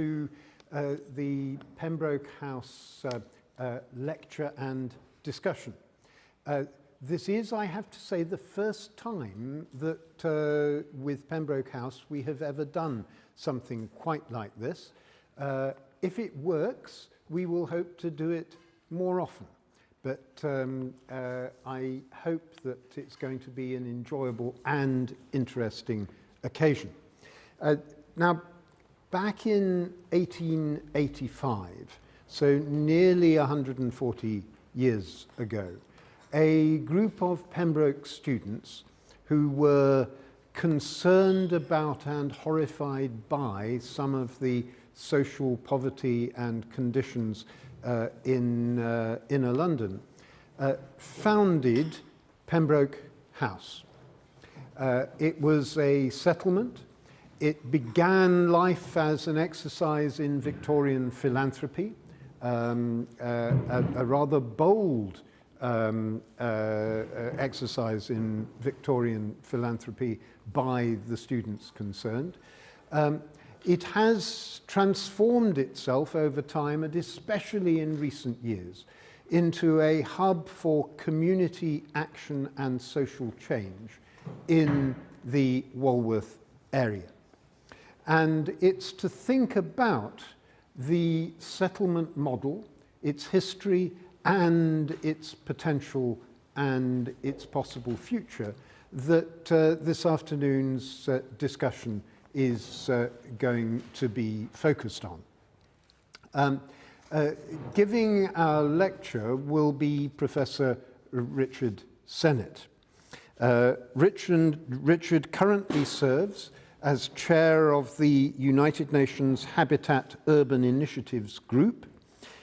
to the Pembroke House lecture and discussion. This is, I have to say, the first time that with Pembroke House we have ever done something quite like this. If it works, we will hope to do it more often. But I hope that it's going to be an enjoyable and interesting occasion. Now, back in 1885, so nearly 140 years ago, a group of Pembroke students who were concerned about and horrified by some of the social poverty and conditions in inner London founded Pembroke House. It was a settlement. It began life as an exercise in Victorian philanthropy, a rather bold exercise in Victorian philanthropy by the students concerned. It has transformed itself over time, and especially in recent years, into a hub for community action and social change in the Walworth area. And it's to think about the settlement model, its history, and its potential and its possible future that this afternoon's discussion is going to be focused on. Giving our lecture will be Professor Richard Sennett. Richard currently serves as chair of the United Nations Habitat Urban Initiatives Group.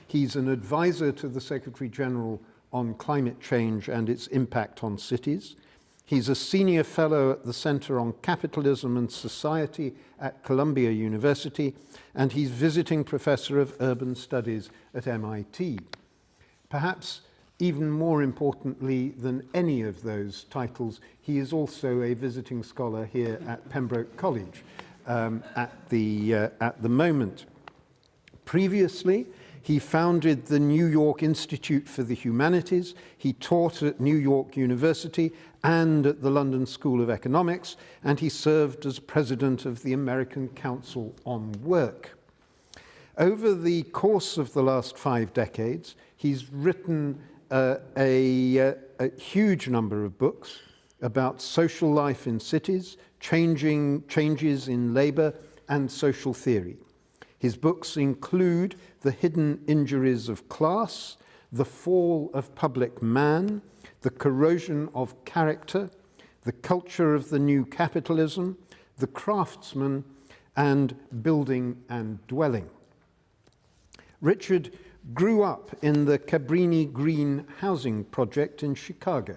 He's an advisor to the Secretary General on climate change and its impact on cities. He's a senior fellow at the Center on Capitalism and Society at Columbia University, and he's visiting professor of urban studies at MIT. Perhaps even more importantly than any of those titles, he is also a visiting scholar here at Pembroke College at the moment. Previously, he founded the New York Institute for the Humanities. He taught at New York University and at the London School of Economics, and he served as president of the American Council on Work. Over the course of the last 5 decades, he's written a huge number of books about social life in cities, changes in labor and social theory. His books include The Hidden Injuries of Class, The Fall of Public Man, The Corrosion of Character, The Culture of the New Capitalism, The Craftsman, and Building and Dwelling. Richard grew up in the Cabrini Green housing project in Chicago.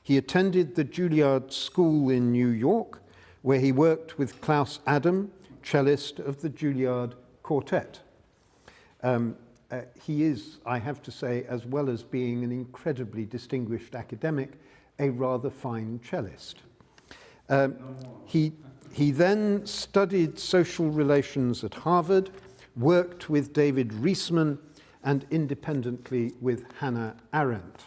He attended the Juilliard School in New York, where he worked with Klaus Adam, cellist of the Juilliard Quartet. He is, I have to say, as well as being an incredibly distinguished academic, a rather fine cellist. He then studied social relations at Harvard, worked with David Reisman, and independently with Hannah Arendt.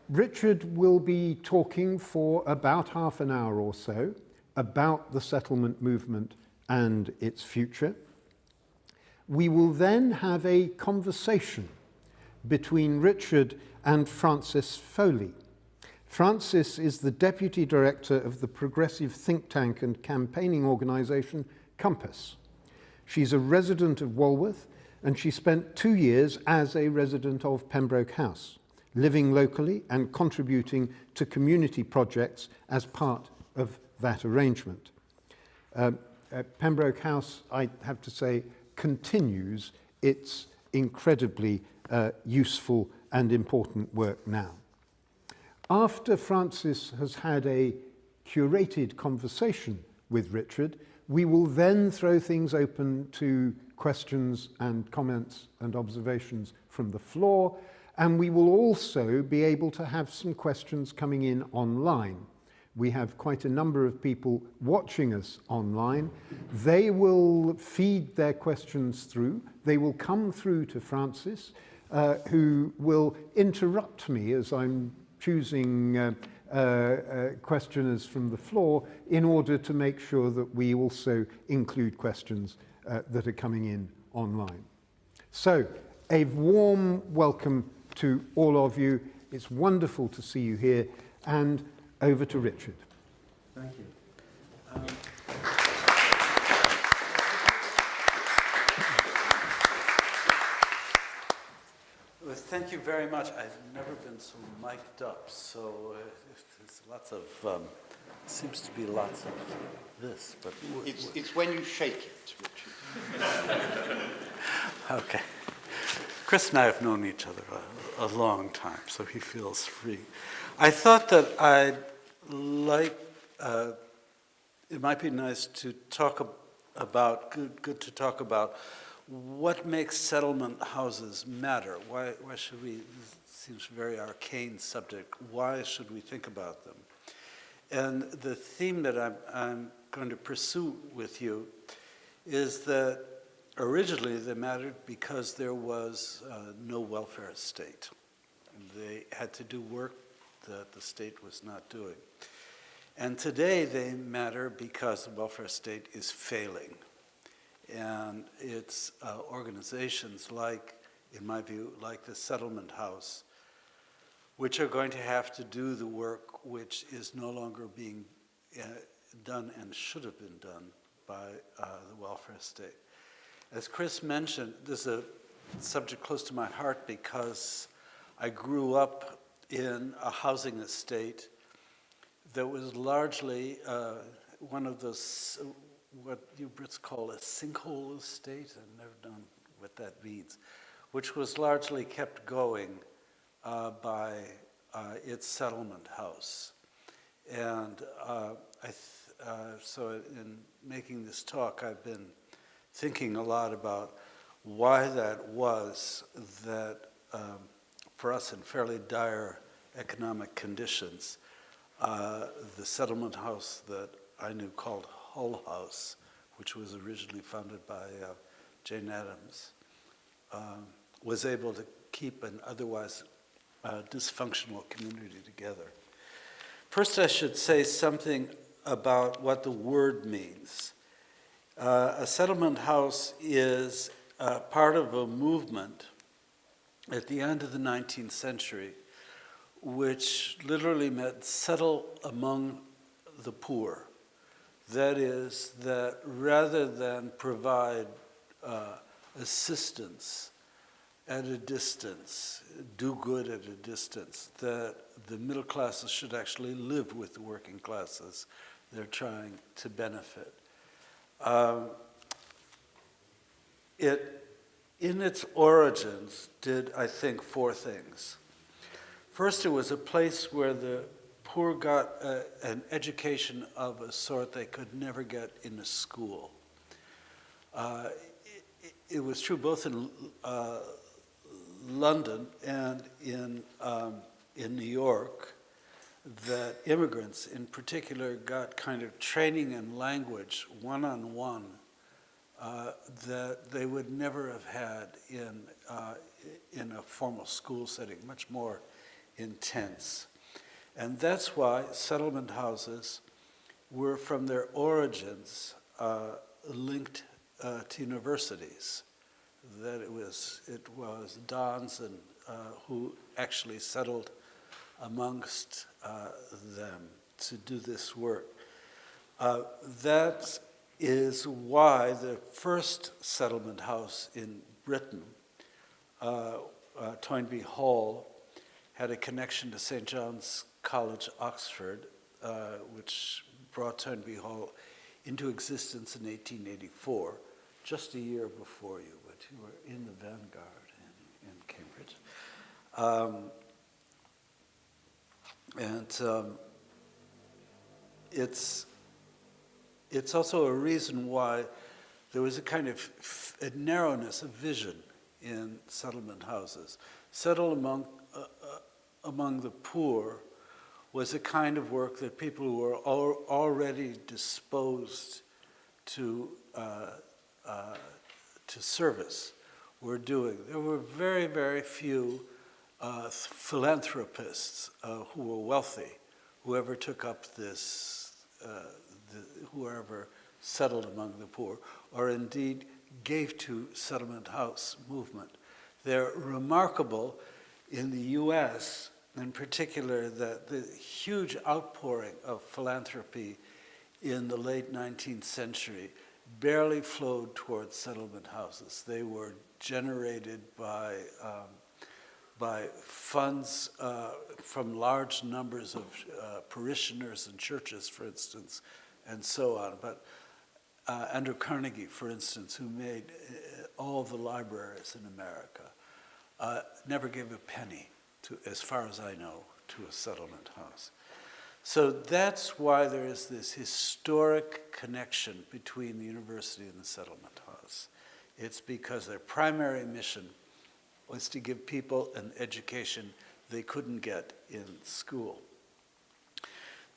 Richard will be talking for about half an hour or so about the settlement movement and its future. We will then have a conversation between Richard and Frances Foley. Frances is the deputy director of the progressive think tank and campaigning organization Compass. She's a resident of Walworth, and she spent 2 years as a resident of Pembroke House, living locally and contributing to community projects as part of that arrangement. Pembroke House, I have to say, continues its incredibly useful and important work now. After Frances has had a curated conversation with Richard, we will then throw things open to questions and comments and observations from the floor, and we will also be able to have some questions coming in online. We have quite a number of people watching us online. They will feed their questions through. They will come through to Francis, who will interrupt me as I'm choosing questioners from the floor in order to make sure that we also include questions that are coming in online. So, a warm welcome to all of you. It's wonderful to see you here, and over to Richard. Thank you. Well, thank you very much. I've never been so mic'd up, so there's lots of, seems to be lots of this, but... It's when you shake it, Richard. Okay. Chris and I have known each other a long time, so he feels free. I thought that I'd like, it might be nice to talk about, good to talk about what makes settlement houses matter. Why should we, this seems a very arcane subject, why should we think about them? And the theme that I'm going to pursue with you is that originally they mattered because there was no welfare state. They had to do work that the state was not doing. And today they matter because the welfare state is failing. And it's organizations like, in my view, like the settlement house, which are going to have to do the work which is no longer being done and should have been done by the welfare state. As Chris mentioned, this is a subject close to my heart because I grew up in a housing estate that was largely one of those, what you Brits call a sinkhole estate. I've never known what that means, which was largely kept going by its settlement house. And so in making this talk, I've been thinking a lot about why that was that for us in fairly dire economic conditions, the settlement house that I knew called Hull House, which was originally founded by Jane Addams, was able to keep an otherwise dysfunctional community together. First, I should say something about what the word means. A settlement house is part of a movement at the end of the 19th century, which literally meant settle among the poor. That is, that rather than provide assistance at a distance, do good at a distance, that the middle classes should actually live with the working classes they're trying to benefit. It, in its origins, did, I think, four things. First, it was a place where the poor got an education of a sort they could never get in a school. It was true both in London and in New York that immigrants in particular got kind of training in language one-on-one that they would never have had in a formal school setting, much more intense. And that's why settlement houses were from their origins linked to universities. That it was dons and who actually settled amongst them to do this work. That is why the first settlement house in Britain, Toynbee Hall, had a connection to St. John's College, Oxford, which brought Toynbee Hall into existence in 1884, just a year before you, but you were in the vanguard in Cambridge. It's also a reason why there was a kind of a narrowness of vision in settlement houses. Settle among the poor was a kind of work that people who were already disposed to service were doing. There were very, very few philanthropists who were wealthy, whoever took up this, whoever settled among the poor, or indeed gave to settlement house movement. They're remarkable in the US, in particular, that the huge outpouring of philanthropy in the late 19th century barely flowed towards settlement houses. They were generated by funds from large numbers of parishioners and churches, for instance, and so on. But Andrew Carnegie, for instance, who made all the libraries in America, never gave a penny, as far as I know, to a settlement house. So that's why there is this historic connection between the university and the settlement house. It's because their primary mission was to give people an education they couldn't get in school.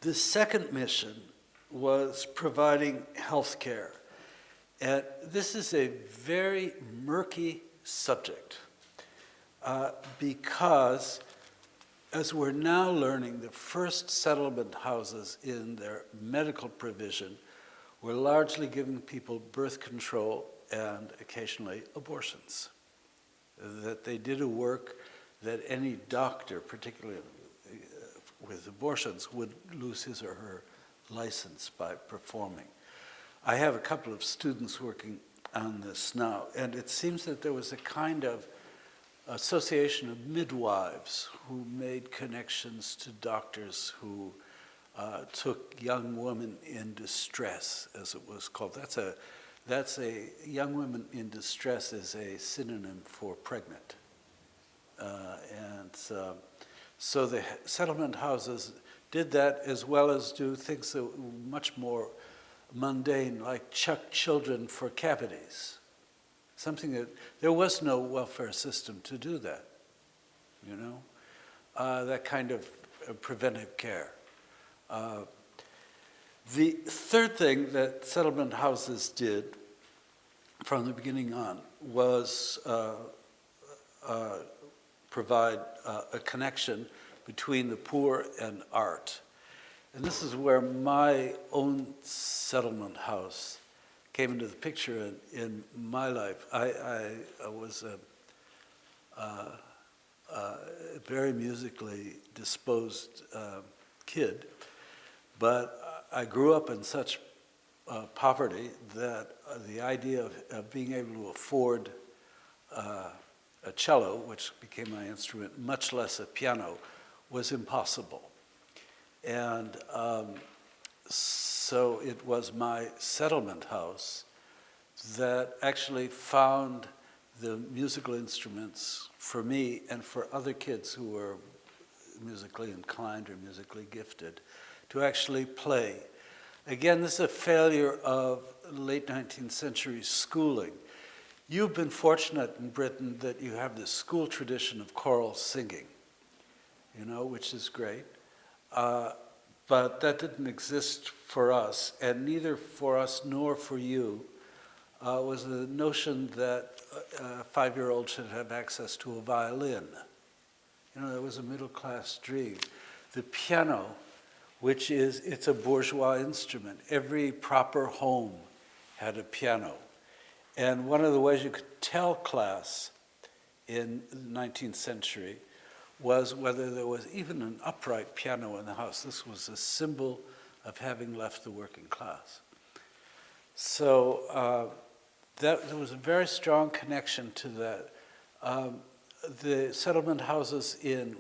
The second mission was providing health care. And this is a very murky subject because, as we're now learning, the first settlement houses in their medical provision were largely giving people birth control and occasionally abortions. That they did a work that any doctor, particularly with abortions, would lose his or her license by performing. I have a couple of students working on this now, and it seems that there was a kind of association of midwives who made connections to doctors who took young women in distress, as it was called. That's a young women in distress is a synonym for pregnant. So the settlement houses did that, as well as do things that were much more mundane, like chuck children for cavities. Something that, there was no welfare system to do that, you know? That kind of preventive care. The third thing that settlement houses did from the beginning on was provide a connection between the poor and art. And this is where my own settlement house came into the picture in my life. I was a very musically disposed kid, but I grew up in such poverty that the idea of being able to afford a cello, which became my instrument, much less a piano, was impossible. And so it was my settlement house that actually found the musical instruments for me and for other kids who were musically inclined or musically gifted to actually play. Again, this is a failure of late 19th century schooling. You've been fortunate in Britain that you have this school tradition of choral singing, you know, which is great. But that didn't exist for us, and neither for us nor for you was the notion that a 5-year-old should have access to a violin. You know, that was a middle-class dream. The piano, which is, it's a bourgeois instrument. Every proper home had a piano. And one of the ways you could tell class in the 19th century was whether there was even an upright piano in the house. This was a symbol of having left the working class. So there was a very strong connection to that. The settlement houses in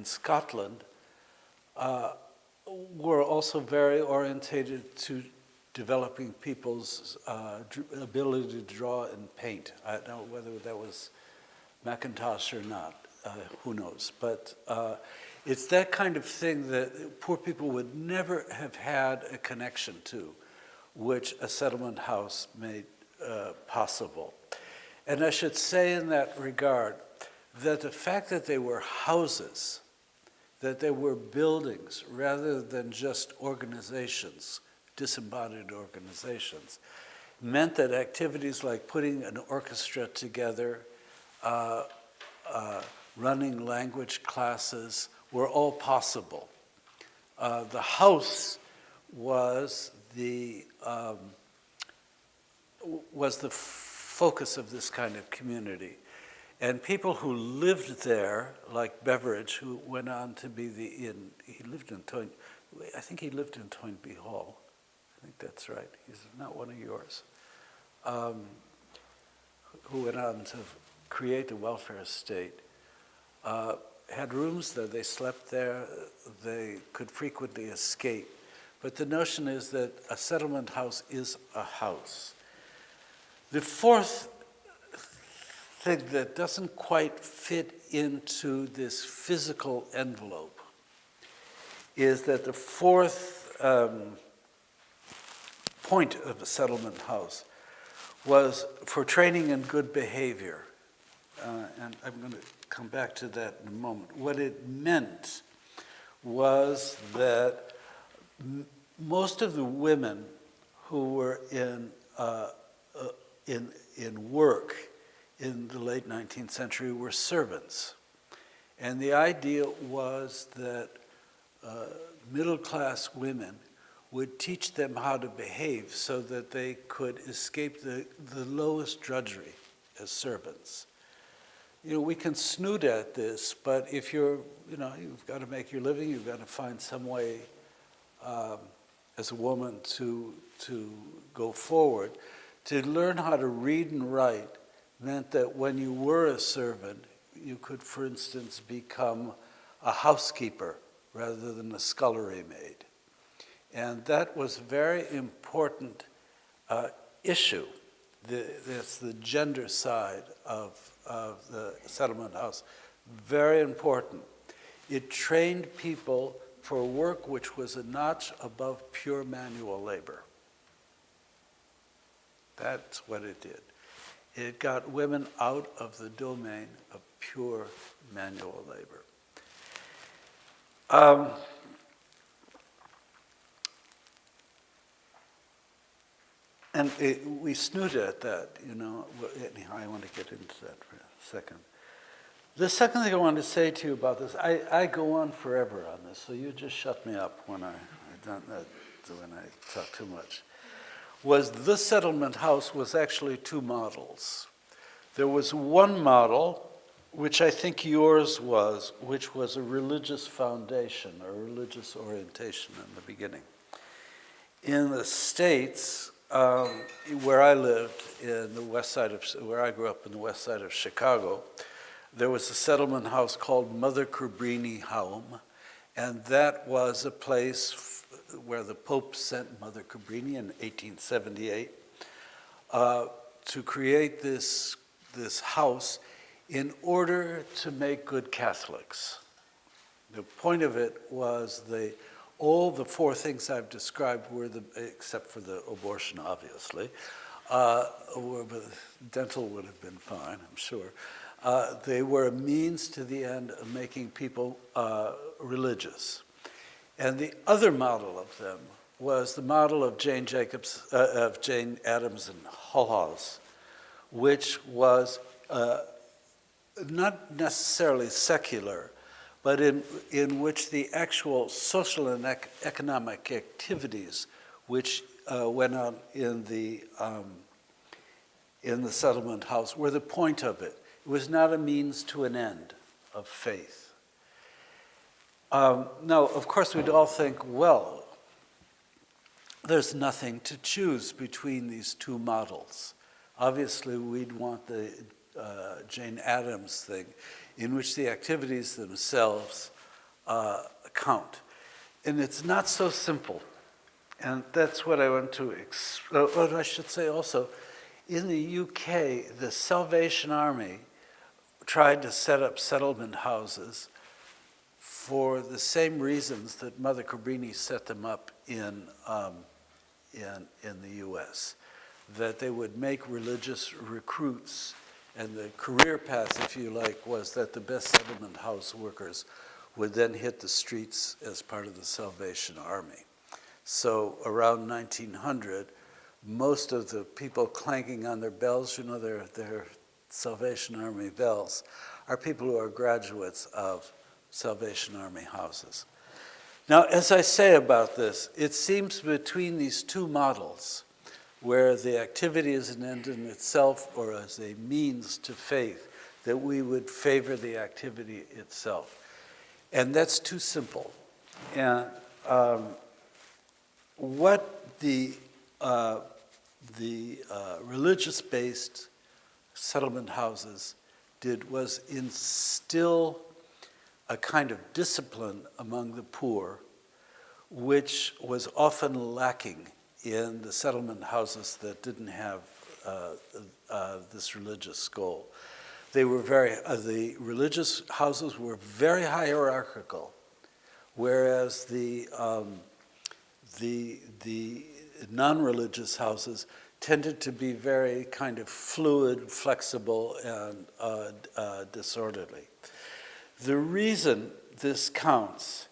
Scotland were also very orientated to developing people's ability to draw and paint. I don't know whether that was Macintosh or not. Who knows? But it's that kind of thing that poor people would never have had a connection to, which a settlement house made possible. And I should say in that regard that the fact that they were houses, that there were buildings rather than just organizations, disembodied organizations, meant that activities like putting an orchestra together, running language classes, were all possible. The house was the focus of this kind of community. And people who lived there, like Beveridge, who went on to be he lived in I think he lived in Toynbee Hall. I think that's right. He's not one of yours. Who went on to create the welfare state, had rooms there, they slept there, they could frequently escape. But the notion is that a settlement house is a house. The fourth thing that doesn't quite fit into this physical envelope is that the fourth point of a settlement house was for training in good behavior. And I'm going to come back to that in a moment. What it meant was that most of the women who were in work in the late 19th century were servants. And the idea was that middle-class women would teach them how to behave so that they could escape the lowest drudgery as servants. You know, we can snoot at this, but if you've got to make your living, you've got to find some way as a woman to go forward. To learn how to read and write meant that when you were a servant, you could, for instance, become a housekeeper rather than a scullery maid. And that was a very important issue. That's the gender side of the settlement house. Very important. It trained people for work which was a notch above pure manual labor. That's what it did. It got women out of the domain of pure manual labor. We snooted at that, Anyhow, I want to get into that for a second. The second thing I want to say to you about this, I go on forever on this, so you just shut me up when I talk too much. The settlement house was actually two models. There was one model, which I think yours was, which was a religious foundation, a religious orientation in the beginning. In the States, where I lived in the west side where I grew up in the west side of Chicago, there was a settlement house called Mother Cabrini Home, and that was a place where the Pope sent Mother Cabrini in 1878 to create this house in order to make good Catholics. The point of it was all the four things I've described were except for the abortion, obviously, dental would have been fine, I'm sure. They were a means to the end of making people religious. And the other model of them was the model of Jane Adams and Hull House, which was not necessarily secular, but in which the actual social and economic activities which went on in the settlement house were the point of it. It was not a means to an end of faith. Now, of course, we'd all think, well, there's nothing to choose between these two models. Obviously, we'd want the Jane Addams thing, in which the activities themselves count. And it's not so simple. And that's what I want to I should say also, in the UK, the Salvation Army tried to set up settlement houses for the same reasons that Mother Cabrini set them up in the US, that they would make religious recruits, and the career path, if you like, was that the best settlement house workers would then hit the streets as part of the Salvation Army. So around 1900, most of the people clanking on their bells, you know, their Salvation Army bells, are people who are graduates of Salvation Army houses. Now, as I say about this, it seems between these two models, where the activity is an end in itself or as a means to faith, that we would favor the activity itself. And that's too simple. And what the religious-based settlement houses did was instill a kind of discipline among the poor, which was often lacking in the settlement houses that didn't have this religious goal. They were the religious houses were very hierarchical, whereas the non-religious houses tended to be very kind of fluid, flexible, and disorderly. The reason this counts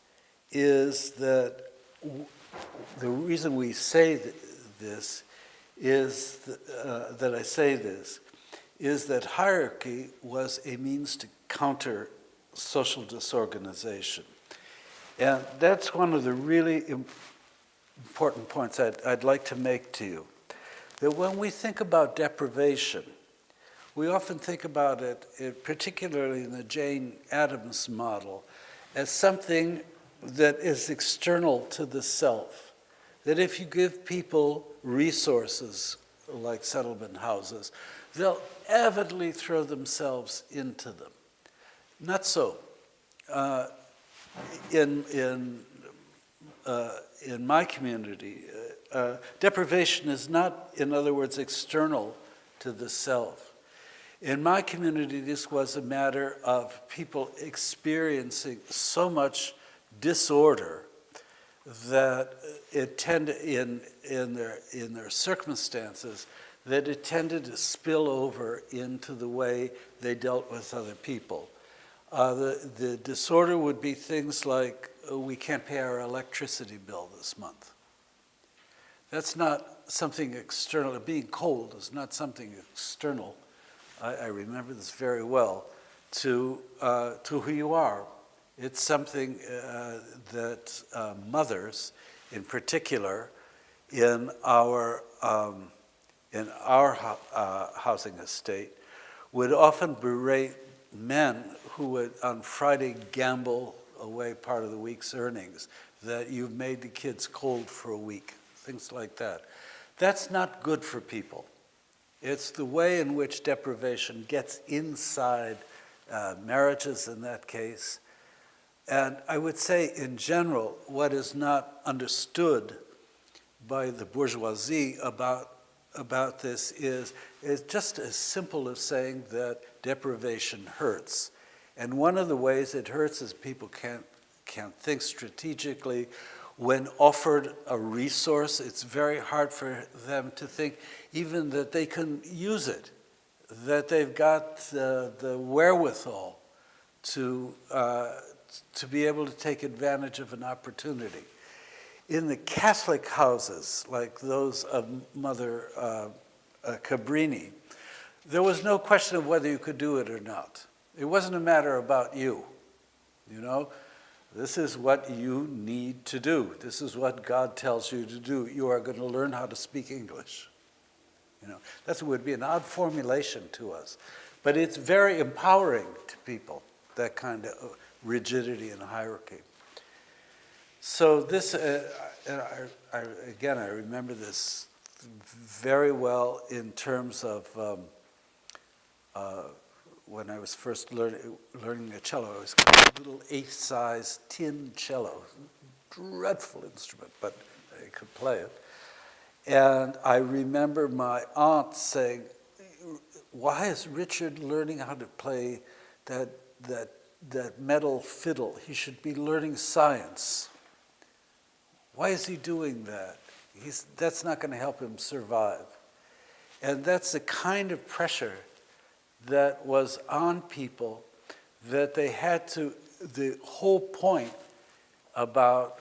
is that the reason we say this is that I say this is that hierarchy was a means to counter social disorganization. And that's one of the really important points I'd like to make to you. That when we think about deprivation, we often think about it, particularly in the Jane Addams model, as something that is external to the self. That if you give people resources like settlement houses, they'll avidly throw themselves into them. Not so. In my community, deprivation is not, in other words, external to the self. In my community, this was a matter of people experiencing so much disorder that it tended, in their circumstances, that it tended to spill over into the way they dealt with other people. The disorder would be things like, we can't pay our electricity bill this month. That's not something external. Being cold is not something external. I remember this very well, to who you are. It's something that mothers, in particular, in our housing estate, would often berate men who would, on Friday, gamble away part of the week's earnings, that you've made the kids cold for a week, things like that. That's not good for people. It's the way in which deprivation gets inside marriages in that case. And I would say, in general, what is not understood by the bourgeoisie about this is just as simple as saying that deprivation hurts. And one of the ways it hurts is people can't think strategically. When offered a resource, it's very hard for them to think even that they can use it, that they've got the wherewithal to be able to take advantage of an opportunity. In the Catholic houses, like those of Mother Cabrini, there was no question of whether you could do it or not. It wasn't a matter about you, you know? This is what you need to do. This is what God tells you to do. You are going to learn how to speak English. You know, that would be an odd formulation to us. But it's very empowering to people, that kind of rigidity and hierarchy. So this, I remember this very well in terms of when I was first learning the cello. I was a little eighth-sized tin cello, dreadful instrument, but I could play it. And I remember my aunt saying, "Why is Richard learning how to play that metal fiddle? He should be learning science. Why is he doing that? That's not going to help him survive." And that's the kind of pressure that was on people, that they had to the whole point about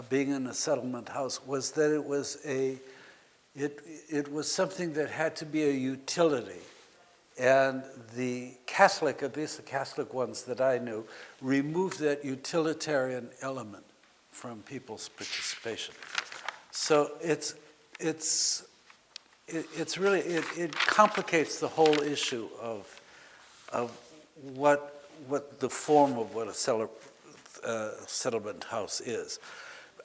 being in a settlement house was that it was it was something that had to be a utility. And the Catholic, at least the Catholic ones that I knew, removed that utilitarian element from people's participation. So it complicates the whole issue of what the form of what a settlement house is.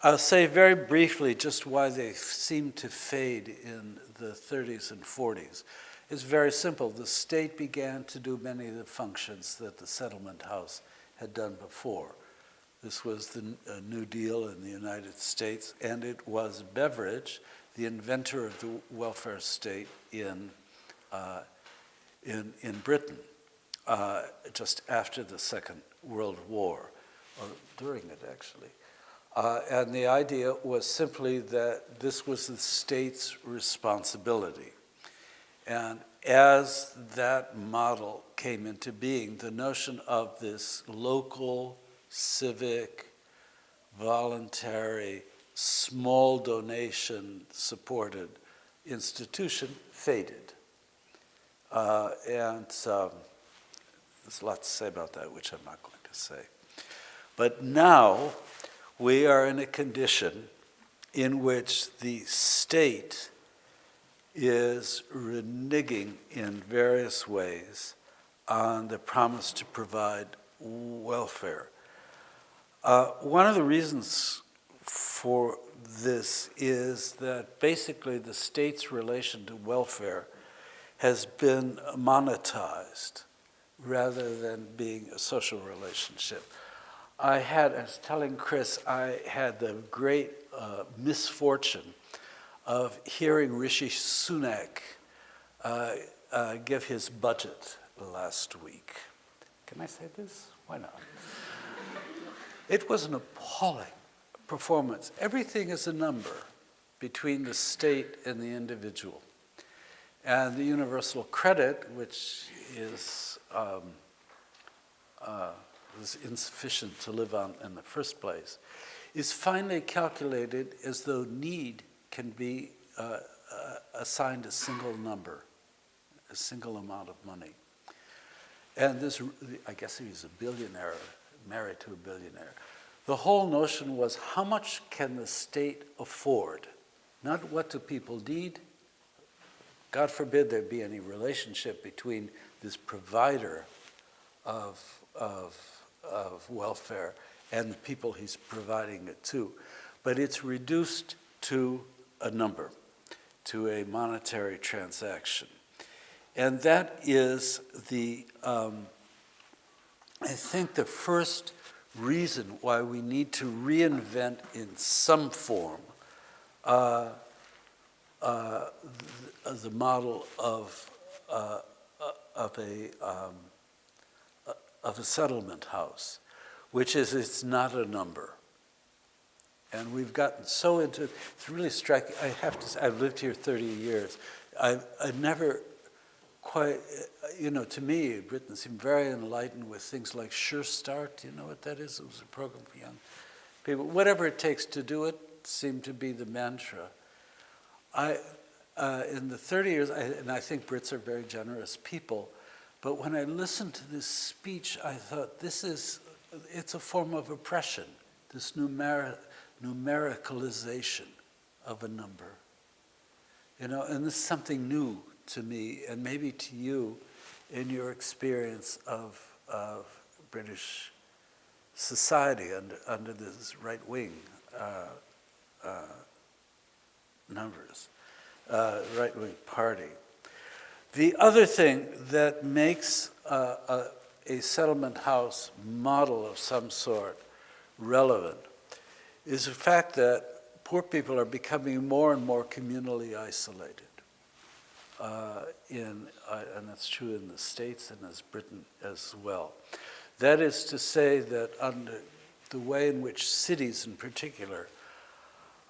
I'll say very briefly just why they seem to fade in the 30s and 40s. It's very simple. The state began to do many of the functions that the settlement house had done before. This was the New Deal in the United States, and it was Beveridge, the inventor of the welfare state in Britain, just after the Second World War, or during it actually. And the idea was simply that this was the state's responsibility. And as that model came into being, the notion of this local, civic, voluntary, small donation-supported institution faded. And there's a lot to say about that, which I'm not going to say. But now we are in a condition in which the state is reneging in various ways on the promise to provide welfare. One of the reasons for this is that basically the state's relation to welfare has been monetized rather than being a social relationship. I was telling Chris, I had the great misfortune of hearing Rishi Sunak give his budget last week. Can I say this? Why not? It was an appalling performance. Everything is a number between the state and the individual. And the universal credit, which is insufficient to live on in the first place, is finally calculated as though need can be assigned a single number, a single amount of money. And this, I guess he was a billionaire, married to a billionaire. The whole notion was, how much can the state afford? Not what do people need. God forbid there be any relationship between this provider of welfare and the people he's providing it to. But it's reduced to a number, to a monetary transaction. And that is I think the first reason why we need to reinvent in some form the model of a settlement house, which is it's not a number. And we've gotten so into it. It's really striking. I have to say, I've lived here 30 years. I've never quite, to me, Britain seemed very enlightened with things like Sure Start. Do you know what that is? It was a program for young people. Whatever it takes to do it seemed to be the mantra. In the 30 years, and I think Brits are very generous people, but when I listened to this speech, I thought, it's a form of oppression, this numericalization of a number. And this is something new to me, and maybe to you, in your experience of British society under this right-wing numbers, right-wing party. The other thing that makes a settlement house model of some sort relevant is the fact that poor people are becoming more and more communally isolated. And that's true in the States and as Britain as well. That is to say that under the way in which cities in particular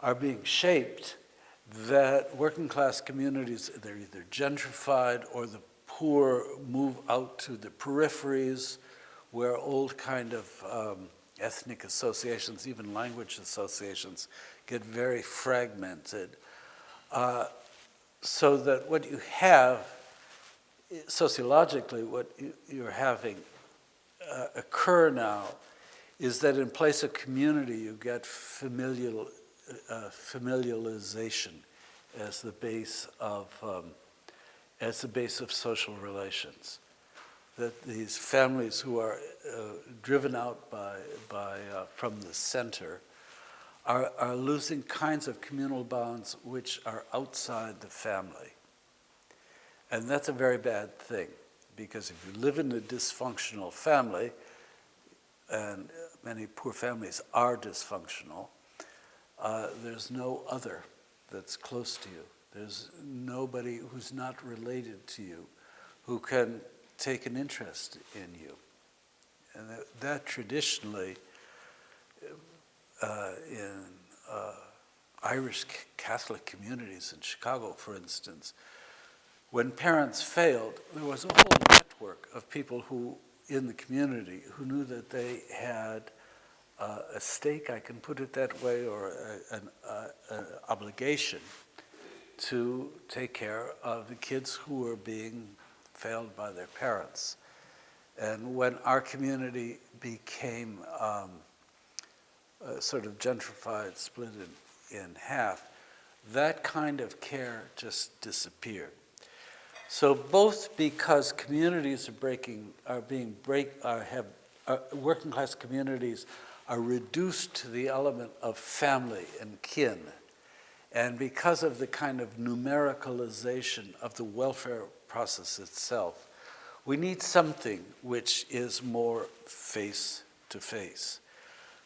are being shaped, that working class communities, they're either gentrified or the poor move out to the peripheries where old kind of ethnic associations, even language associations, get very fragmented. So that what you have, sociologically, what you're having occur now is that in place of community, you get familialization as the base of social relations. That these families who are driven out from the center are losing kinds of communal bonds which are outside the family. And that's a very bad thing, because if you live in a dysfunctional family, and many poor families are dysfunctional, there's no other that's close to you. There's nobody who's not related to you who can take an interest in you. And that traditionally, in Irish Catholic communities in Chicago, for instance, when parents failed, there was a whole network of people who, in the community, who knew that they had a stake, I can put it that way, or an obligation to take care of the kids who were being failed by their parents. And when our community became sort of gentrified, split in half, that kind of care just disappeared. So both because communities working class communities are reduced to the element of family and kin, and because of the kind of numericalization of the welfare process itself, we need something which is more face to face.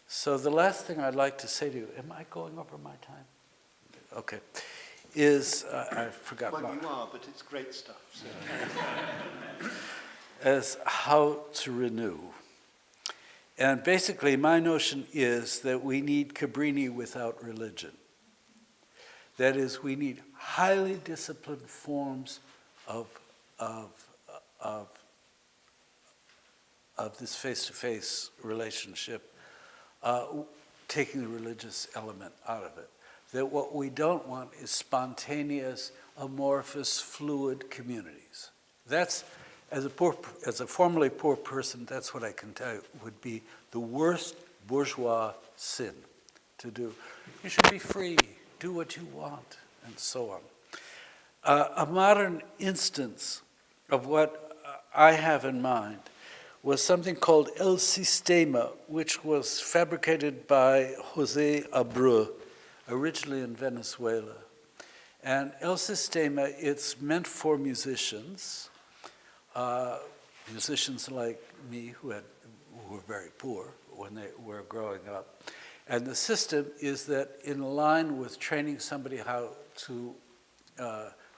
So the last thing I'd like to say to you, am I going over my time? Okay. Is, I forgot. Well, you are, but it's great stuff. So. As how to renew. And basically, my notion is that we need Cabrini without religion. That is, we need highly disciplined forms of this face-to-face relationship, taking the religious element out of it. That what we don't want is spontaneous, amorphous, fluid communities. That's, as a formerly poor person, that's what I can tell you would be the worst bourgeois sin to do. You should be free, do what you want, and so on. A modern instance of what I have in mind was something called El Sistema, which was fabricated by José Abreu, originally in Venezuela. And El Sistema, it's meant for musicians, musicians like me who were very poor when they were growing up. And the system is that in line with training somebody how to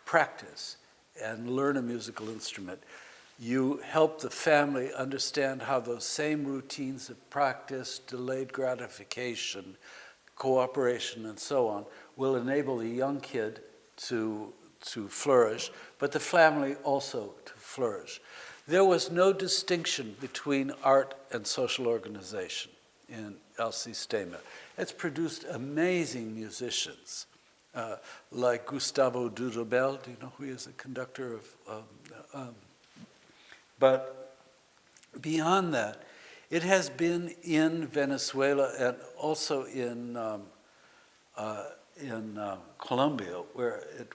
practice and learn a musical instrument, you help the family understand how those same routines of practice, delayed gratification, cooperation, and so on, will enable the young kid to flourish, but the family also to flourish. There was no distinction between art and social organization in El Sistema. It's produced amazing musicians, like Gustavo Dudamel. Do you know who he is? A conductor of... but beyond that, it has been in Venezuela and also in Colombia, where it,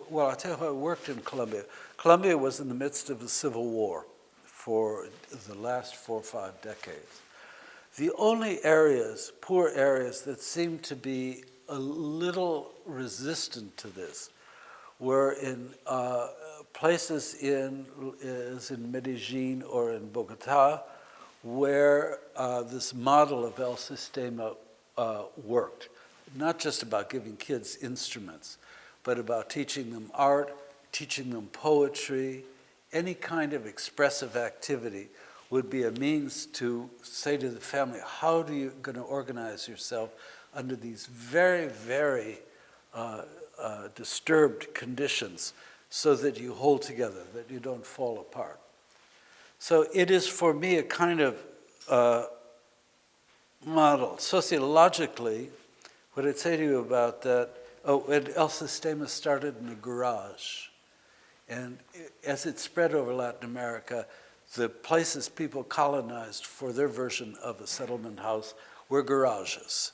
well, I'll tell you how it worked in Colombia. Colombia was in the midst of a civil war for the last 4 or 5 decades. The only areas, poor areas, that seemed to be a little resistant to this were in places in Medellin or in Bogota, where this model of El Sistema worked. Not just about giving kids instruments, but about teaching them art, teaching them poetry, any kind of expressive activity would be a means to say to the family, how are you going to organize yourself under these very, very disturbed conditions so that you hold together, that you don't fall apart. So it is for me a kind of model. Sociologically, what I'd say to you about that, El Sistema started in a garage. And as it spread over Latin America, the places people colonized for their version of a settlement house were garages,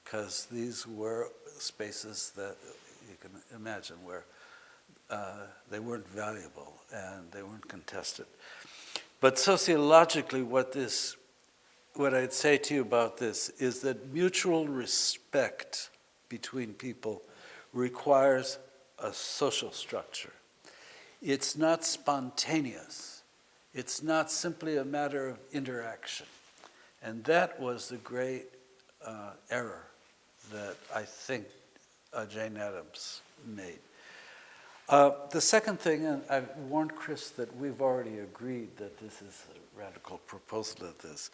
because these were spaces that you can imagine where they weren't valuable and they weren't contested. But sociologically, what I'd say to you about this is that mutual respect between people requires a social structure. It's not spontaneous. It's not simply a matter of interaction. And that was the great error that I think Jane Addams made. The second thing, and I've warned Chris that we've already agreed that this is a radical proposal of this,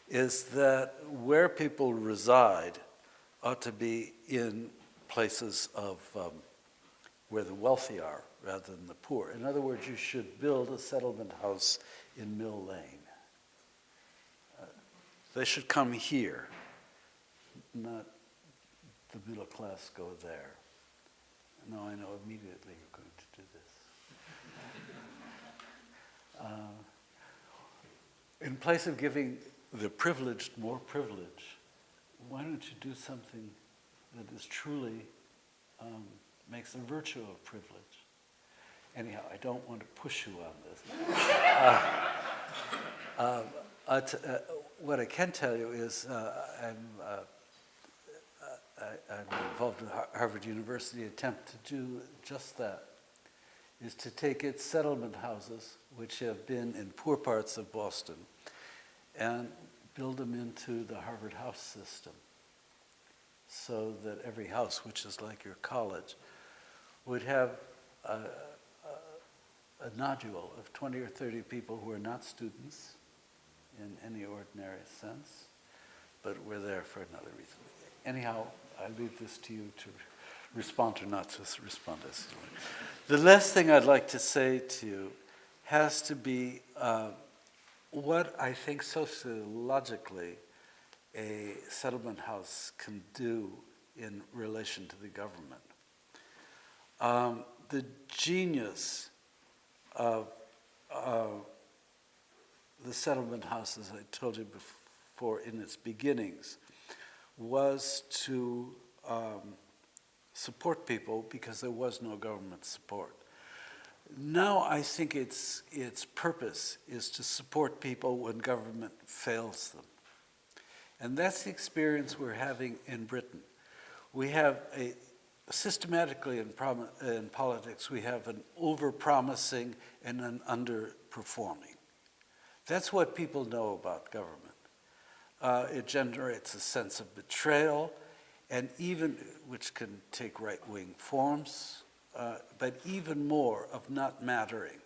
is that where people reside ought to be in places of where the wealthy are rather than the poor. In other words, you should build a settlement house in Mill Lane. They should come here, not the middle class go there. No, I know immediately you're going to do this. In place of giving the privileged more privilege, why don't you do something that is truly makes a virtue of privilege? Anyhow, I don't want to push you on this. What I can tell you is I'm involved with Harvard University attempt to do just that, is to take its settlement houses, which have been in poor parts of Boston, and build them into the Harvard house system, so that every house, which is like your college, would have a nodule of 20 or 30 people who are not students in any ordinary sense, but were there for another reason. Anyhow, I leave this to you to respond or not to respond. The last thing I'd like to say to you has to be what I think sociologically a settlement house can do in relation to the government. The genius of the settlement house, as I told you before, in its beginnings, was to support people because there was no government support. Now I think its purpose is to support people when government fails them. And that's the experience we're having in Britain. We have systematically in politics, we have an over-promising and an under-performing. That's what people know about government. It generates a sense of betrayal, and even, which can take right-wing forms, but even more of not mattering.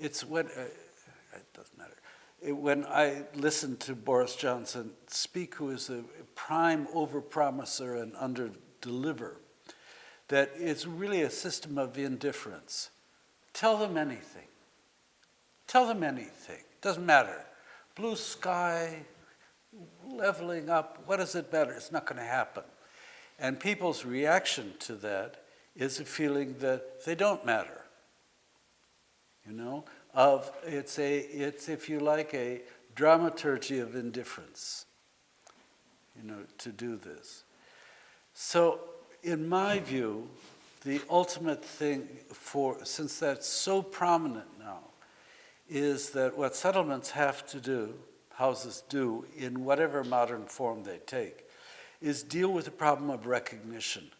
It's when, it doesn't matter. When I listen to Boris Johnson speak, who is a prime over-promiser and under-deliver, that it's really a system of indifference. Tell them anything. Tell them anything. Doesn't matter. Blue sky, leveling up, what does it matter? It's not going to happen. And people's reaction to that is a feeling that they don't matter. You know, it's if you like a dramaturgy of indifference. You know, to do this. So, in my view, the ultimate thing since that's so prominent now, is that what settlements have to do, houses do, in whatever modern form they take, is deal with the problem of recognition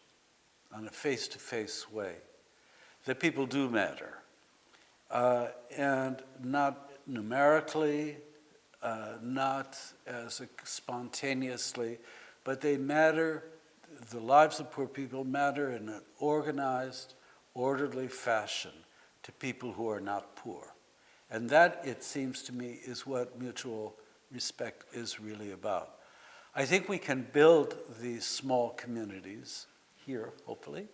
on a face-to-face way, that people do matter. And not numerically, not as spontaneously, but they matter, the lives of poor people matter in an organized, orderly fashion to people who are not poor. And that, it seems to me, is what mutual respect is really about. I think we can build these small communities here, hopefully,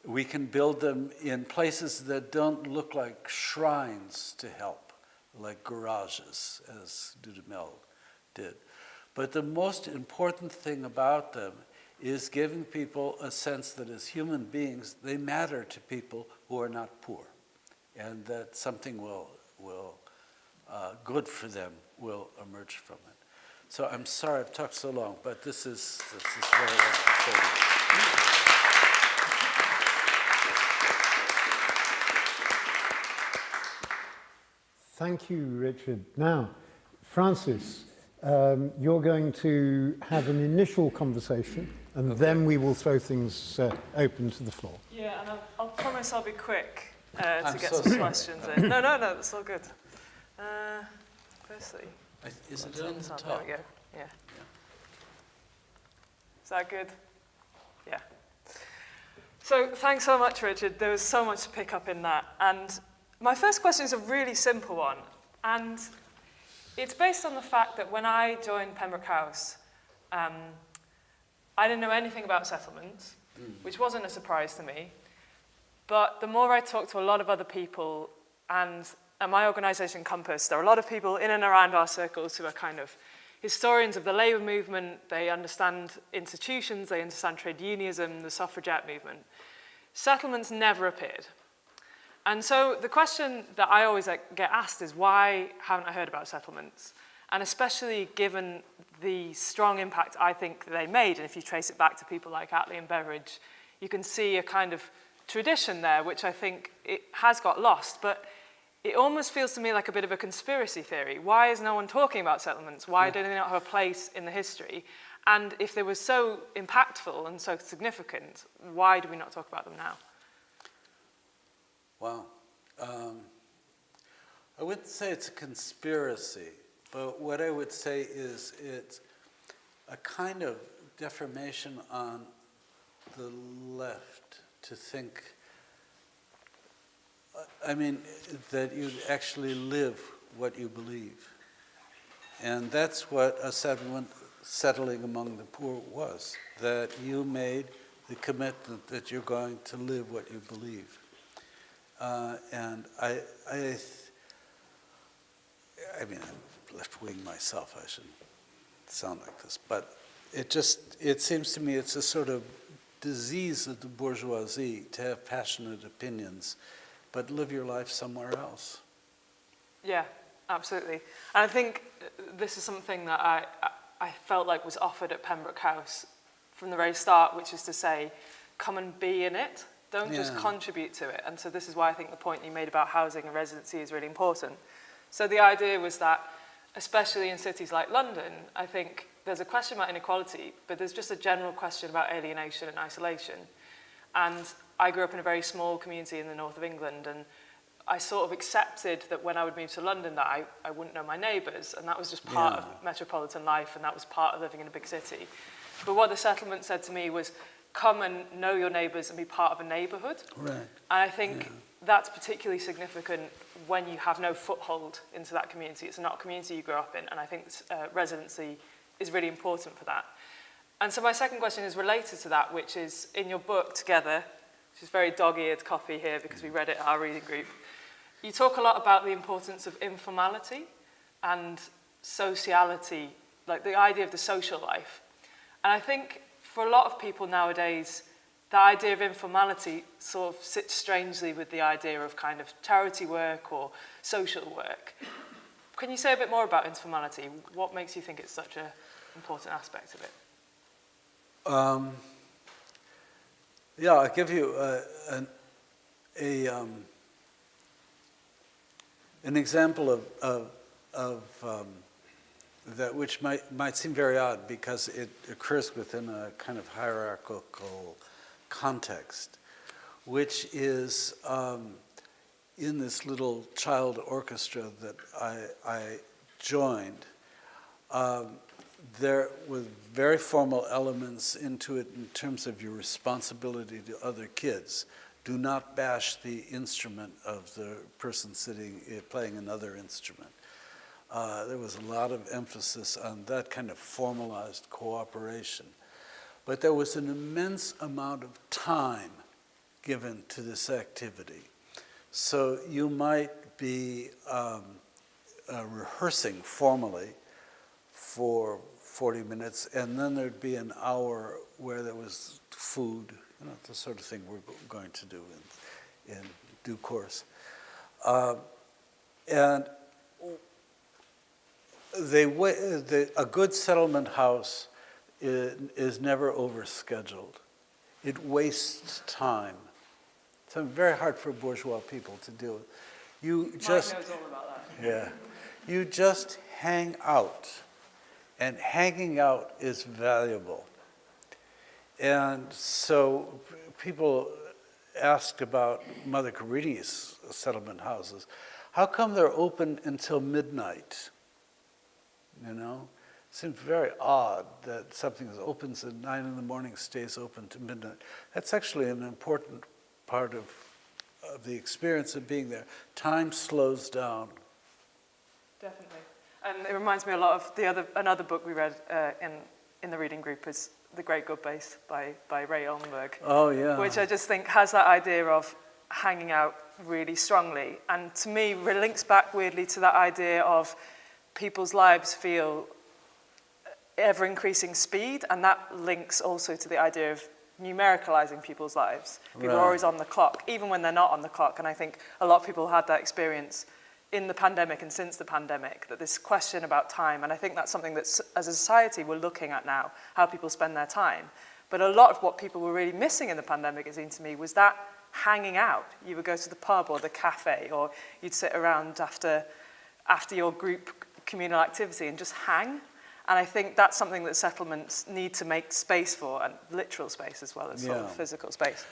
We can build them in places that don't look like shrines to help, like garages, as Dudamel did. But the most important thing about them is giving people a sense that as human beings, they matter to people who are not poor, and that something good for them will emerge from it. So I'm sorry I've talked so long, but this is very important. Thank you, Richard. Now, Francis, you're going to have an initial conversation, and then we will throw things open to the floor. Yeah, and I'll promise I'll be quick to get so some sorry. questions in. No, that's all good. Firstly, Is it turn on this the on. top? There we go. Yeah. Is that good? Yeah. So thanks so much, Richard. There was so much to pick up in that. And my first question is a really simple one. And it's based on the fact that when I joined Pembroke House, I didn't know anything about settlements, which wasn't a surprise to me. But the more I talked to a lot of other people, and at my organisation, Compass, there are a lot of people in and around our circles who are kind of historians of the labour movement. They understand institutions, they understand trade unionism, the suffragette movement. Settlements never appeared. And so the question that I always get asked is, why haven't I heard about settlements? And especially given the strong impact I think they made, and if you trace it back to people like Attlee and Beveridge, you can see a kind of tradition there, which I think it has got lost. But it almost feels to me like a bit of a conspiracy theory. Why is no one talking about settlements? Why do they not have a place in the history? And if they were so impactful and so significant, why do we not talk about them now? Wow. I wouldn't say it's a conspiracy, but what I would say is it's a kind of deformation on the left to think, that you actually live what you believe. And that's what a settling among the poor was, that you made the commitment that you're going to live what you believe. And I'm left-wing myself, I shouldn't sound like this, but it seems to me it's a sort of disease of the bourgeoisie to have passionate opinions, but live your life somewhere else. Yeah, absolutely. And I think this is something that I felt like was offered at Pembroke House from the very start, which is to say, come and be in it. Don't just contribute to it. And so this is why I think the point you made about housing and residency is really important. So the idea was that, especially in cities like London, I think there's a question about inequality, but there's just a general question about alienation and isolation. And I grew up in a very small community in the north of England, and I sort of accepted that when I would move to London that I wouldn't know my neighbours, and that was just part of metropolitan life, and that was part of living in a big city. But what the settlement said to me was, come and know your neighbours and be part of a neighbourhood. Right. And I think that's particularly significant when you have no foothold into that community. It's not a community you grew up in, and I think residency is really important for that. And so my second question is related to that, which is in your book Together, which is very dog-eared copy here because we read it at our reading group, you talk a lot about the importance of informality and sociality, like the idea of the social life. And I think for a lot of people nowadays, the idea of informality sort of sits strangely with the idea of kind of charity work or social work. Can you say a bit more about informality? What makes you think it's such an important aspect of it? I'll give you an example of that, which might seem very odd because it occurs within a kind of hierarchical context, which is in this little child orchestra that I joined. There were very formal elements into it in terms of your responsibility to other kids. Do not bash the instrument of the person playing another instrument. There was a lot of emphasis on that kind of formalized cooperation. But there was an immense amount of time given to this activity. So you might be rehearsing formally for 40 minutes, and then there'd be an hour where there was food, the sort of thing we're going to do in due course. And a good settlement house is never overscheduled. It wastes time. It's very hard for bourgeois people to deal with. Mike knows all about that. Yeah. You just hang out. And hanging out is valuable. And so people ask about Mother Carini's settlement houses. How come they're open until midnight? It seems very odd that something that opens at 9 in the morning stays open to midnight. That's actually an important part of the experience of being there. Time slows down. Definitely. And it reminds me a lot of another book we read in the reading group is The Great Good Base by Ray Oldenburg. Oh, yeah. Which I just think has that idea of hanging out really strongly. And to me, links back weirdly to that idea of people's lives feel ever-increasing speed, and that links also to the idea of numericalizing people's lives. People are always on the clock, even when they're not on the clock. And I think a lot of people had that experience in the pandemic and since the pandemic, that this question about time, and I think that's something that as a society we're looking at now, how people spend their time. But a lot of what people were really missing in the pandemic, it seemed to me, was that hanging out. You would go to the pub or the cafe, or you'd sit around after your group communal activity and just hang. And I think that's something that settlements need to make space for, and literal space as well as sort of physical space.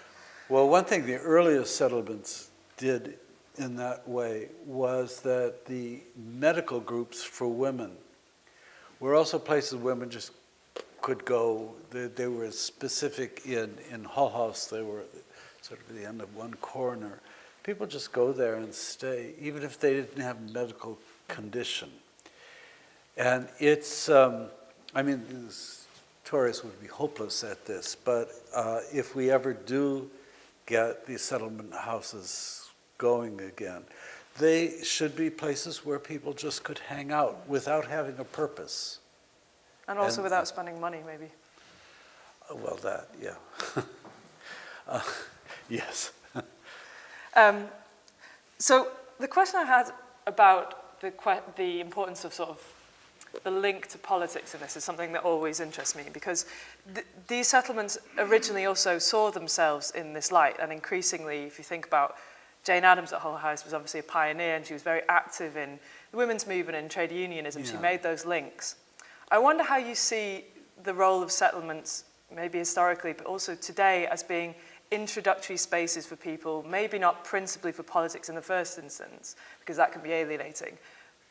Well, one thing the earliest settlements did in that way was that the medical groups for women were also places women just could go. They were specific in Hull House. They were sort of at the end of one corner. People just go there and stay, even if they didn't have a medical condition. And it's, Tories would be hopeless at this, but if we ever do get these settlement houses going again, they should be places where people just could hang out without having a purpose. And also without spending money, maybe. Well, that, yeah. Yes. So the question I had about the importance of sort of the link to politics in this is something that always interests me, because these settlements originally also saw themselves in this light, and increasingly, if you think about Jane Addams at Hull House, was obviously a pioneer, and she was very active in the women's movement and trade unionism. Yeah. She made those links. I wonder how you see the role of settlements, maybe historically, but also today, as being introductory spaces for people, maybe not principally for politics in the first instance, because that can be alienating,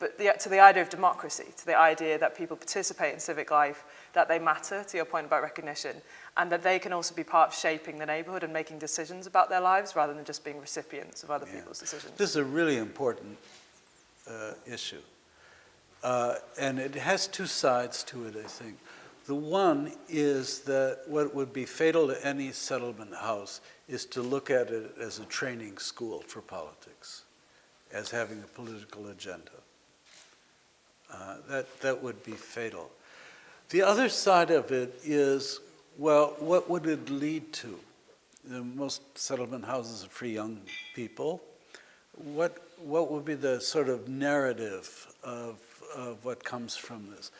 but to the idea of democracy, to the idea that people participate in civic life, that they matter, to your point about recognition, and that they can also be part of shaping the neighbourhood and making decisions about their lives rather than just being recipients of other people's decisions. This is a really important issue. And it has two sides to it, I think. The one is that what would be fatal to any settlement house is to look at it as a training school for politics, as having a political agenda. That would be fatal. The other side of it is, well, what would it lead to? Most settlement houses are for young people. What would be the sort of narrative of what comes from this?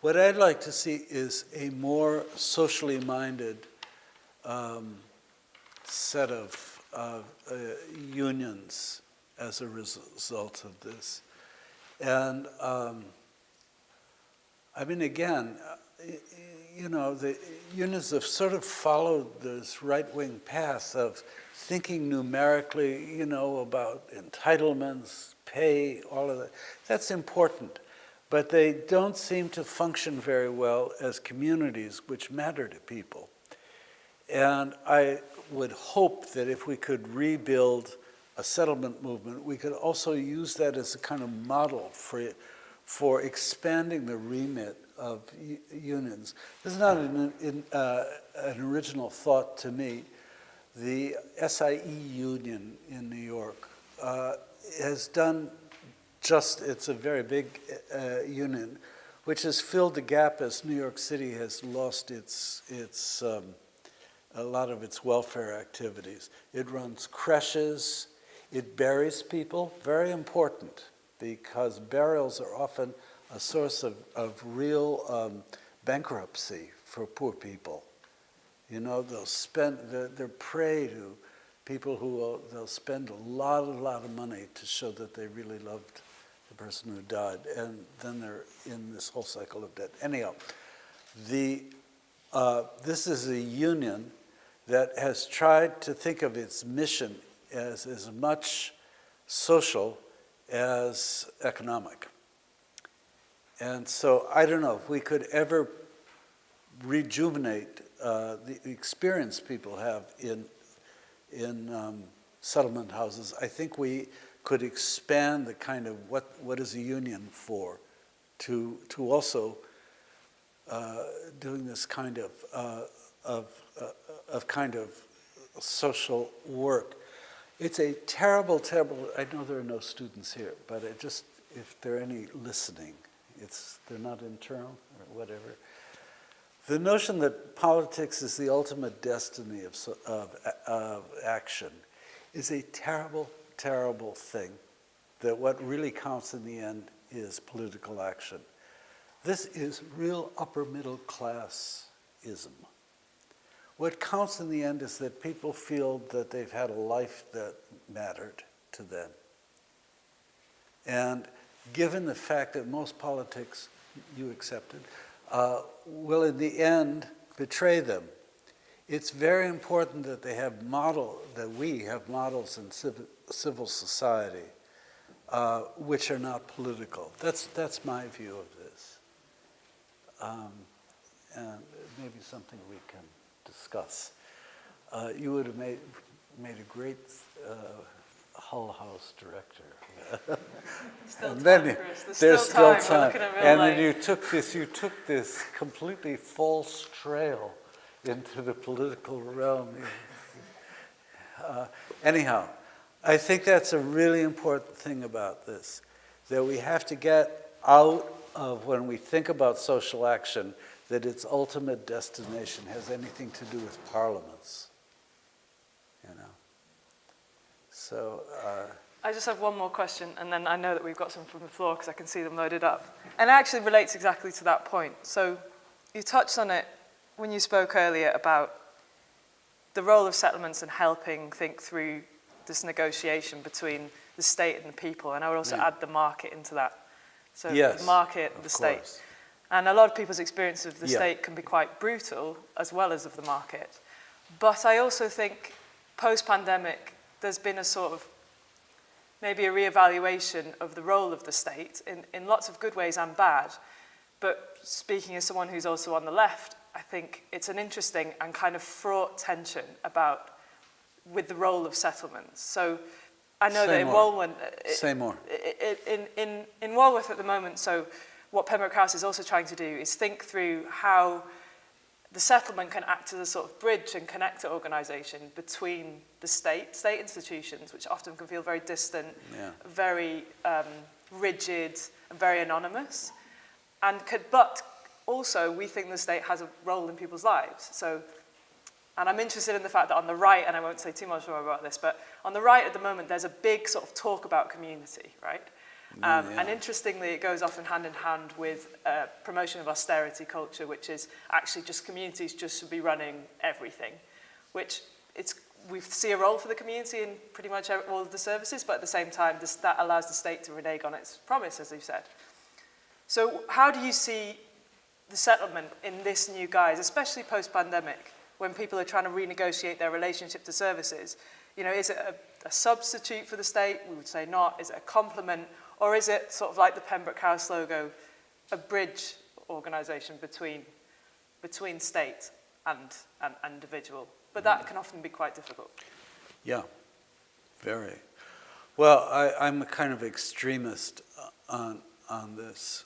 What I'd like to see is a more socially minded set of unions as a result of this. And again, the unions have sort of followed this right-wing path of thinking numerically, about entitlements, pay, all of that. That's important. But they don't seem to function very well as communities which matter to people. And I would hope that if we could rebuild a settlement movement, we could also use that as a kind of model for expanding the remit of unions. This is not an original thought to me. the SIE union in New York has done just, it's a very big union, which has filled the gap as New York City has lost a lot of its welfare activities. It runs creches, it buries people, very important, because burials are often a source of real bankruptcy for poor people. You know, they're prey to people who they'll spend a lot of money to show that they really loved the person who died, and then they're in this whole cycle of debt. Anyhow, this is a union that has tried to think of its mission as much social as economic. And so I don't know if we could ever rejuvenate the experience people have in settlement houses. I think we could expand the kind of what is a union for to also doing this kind of social work. It's a terrible, I know there are no students here, but if there are any listening, they're not internal or whatever. The notion that politics is the ultimate destiny of action is a terrible, terrible thing, that what really counts in the end is political action. This is real upper middle class-ism. What counts in the end is that people feel that they've had a life that mattered to them. And given the fact that most politics, you accepted, will in the end betray them, it's very important that we have models in civil society which are not political. That's my view of this. And maybe something we can discuss. You would have made a great Hull House director. Still And time, then Chris. there's still time. We're looking at real And life. then you took this completely false trail into the political realm. Anyhow, I think that's a really important thing about this, that we have to get out of, when we think about social action, that its ultimate destination has anything to do with parliaments, you know. So. I just have one more question, and then I know that we've got some from the floor because I can see them loaded up. And it actually relates exactly to that point. So you touched on it when you spoke earlier about the role of settlements and helping think through this negotiation between the state and the people. And I would also add the market into that. So yes, the market, the state. Course. And a lot of people's experience of the state can be quite brutal, as well as of the market. But I also think post-pandemic, there's been a sort of maybe a reevaluation of the role of the state in lots of good ways and bad. But speaking as someone who's also on the left, I think it's an interesting and kind of fraught tension with the role of settlements. So I know that in Walworth, in Walworth at the moment, so what Pembroke House is also trying to do is think through how the settlement can act as a sort of bridge and connector organisation between the state institutions, which often can feel very distant, very rigid, and very anonymous. But also, we think the state has a role in people's lives. So, and I'm interested in the fact that on the right, and I won't say too much more about this, but on the right at the moment, there's a big sort of talk about community, right? And interestingly, it goes often hand in hand with promotion of austerity culture, which is actually just communities just should be running everything, which we see a role for the community in pretty much all of the services, but at the same time, that allows the state to renege on its promise, as you've said. So how do you see the settlement in this new guise, especially post-pandemic, when people are trying to renegotiate their relationship to services? You know, is it a substitute for the state? We would say not. Is it a complement? Or is it sort of like the Pembroke House logo, a bridge organisation between state and individual? But that can often be quite difficult. Yeah, very. Well, I'm a kind of extremist on this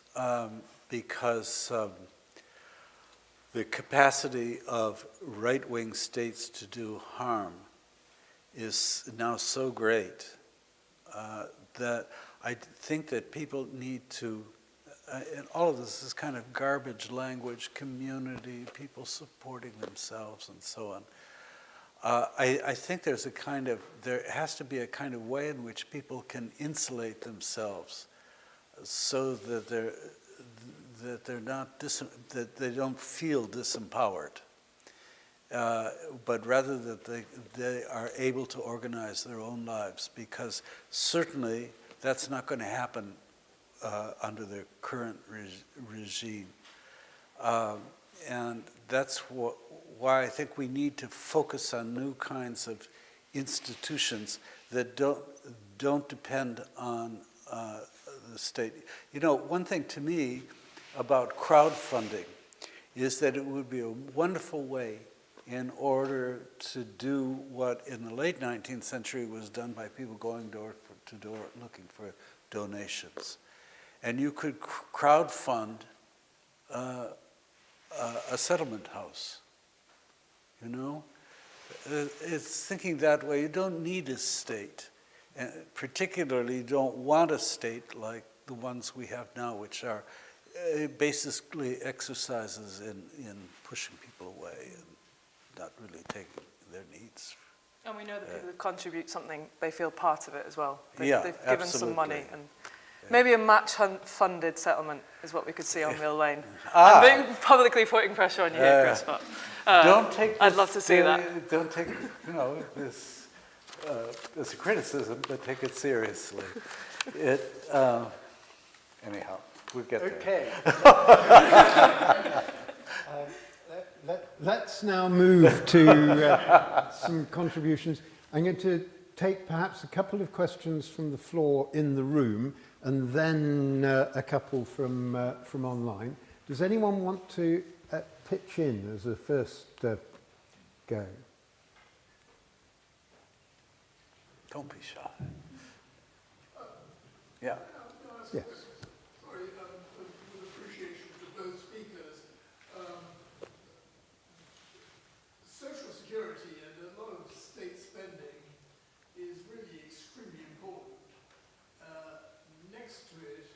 because the capacity of right-wing states to do harm is now so great that I think that people need to, and all of this is kind of garbage language, community, people supporting themselves and so on. I think there has to be a kind of way in which people can insulate themselves so that they're not that they don't feel disempowered, but rather that they are able to organize their own lives, because certainly that's not going to happen under the current regime. And that's why I think we need to focus on new kinds of institutions that don't depend on the state. You know, one thing to me about crowdfunding is that it would be a wonderful way in order to do what in the late 19th century was done by people going door to door looking for donations. And you could crowdfund a settlement house, you know? It's thinking that way. You don't need a state, and particularly you don't want a state like the ones we have now, which are basically exercises in pushing people away and not really taking their needs. And we know that people who contribute something, they feel part of it as well. They've given absolutely. some money. And maybe a match-funded settlement is what we could see on Mill Lane. I'm being publicly putting pressure on you here, Chris, but don't take I'd love to see that. Don't take, this as a criticism, but take it seriously. Anyhow, we'll get there. Okay. Let's now move to some contributions. I'm going to take perhaps a couple of questions from the floor in the room, and then a couple from online. Does anyone want to pitch in as a first go? Don't be shy. Yeah. Yes. Sorry, with appreciation to both speakers. Social security and a lot of state spending is really extremely important. Next to it,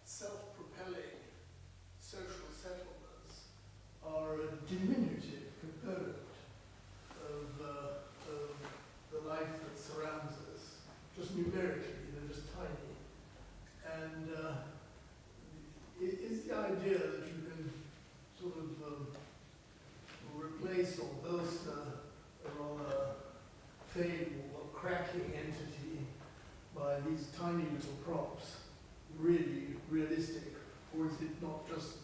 self-propelling social settlements are a diminutive component of the life that surrounds us. Just numerically, they're just tiny. And it is the idea that you can sort of replace or bolster a rather failing or cracking entity by these tiny little props really realistic? Or is it not just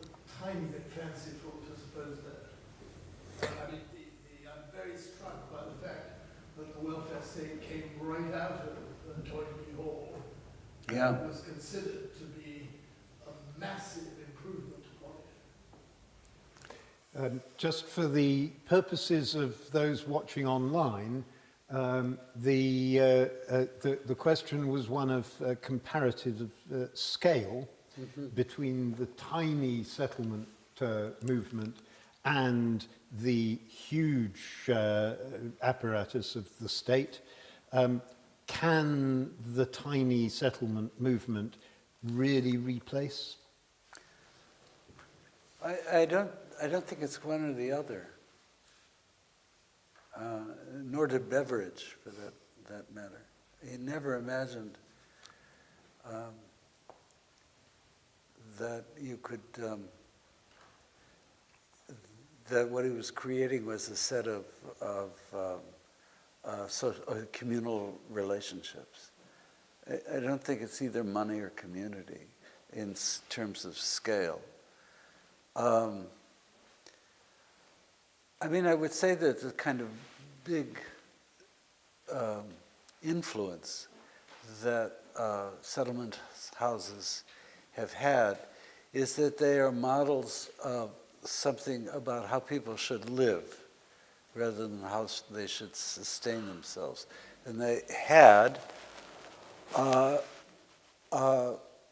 a tiny bit fanciful to suppose that? I mean, I'm very struck by the fact that the welfare state came right out of Toynbee Hall and was considered to be a massive improvement upon it. Just for the purposes of those watching online, the question was one of comparative scale between the tiny settlement movement and the huge apparatus of the state. Can the tiny settlement movement really replace? I don't think it's one or the other, nor did Beveridge, for that matter. He never imagined that you could, that what he was creating was a set of communal relationships. I don't think it's either money or community in terms of scale. I mean, I would say that the kind of big influence that settlement houses have had is that they are models of something about how people should live rather than how they should sustain themselves. And they had an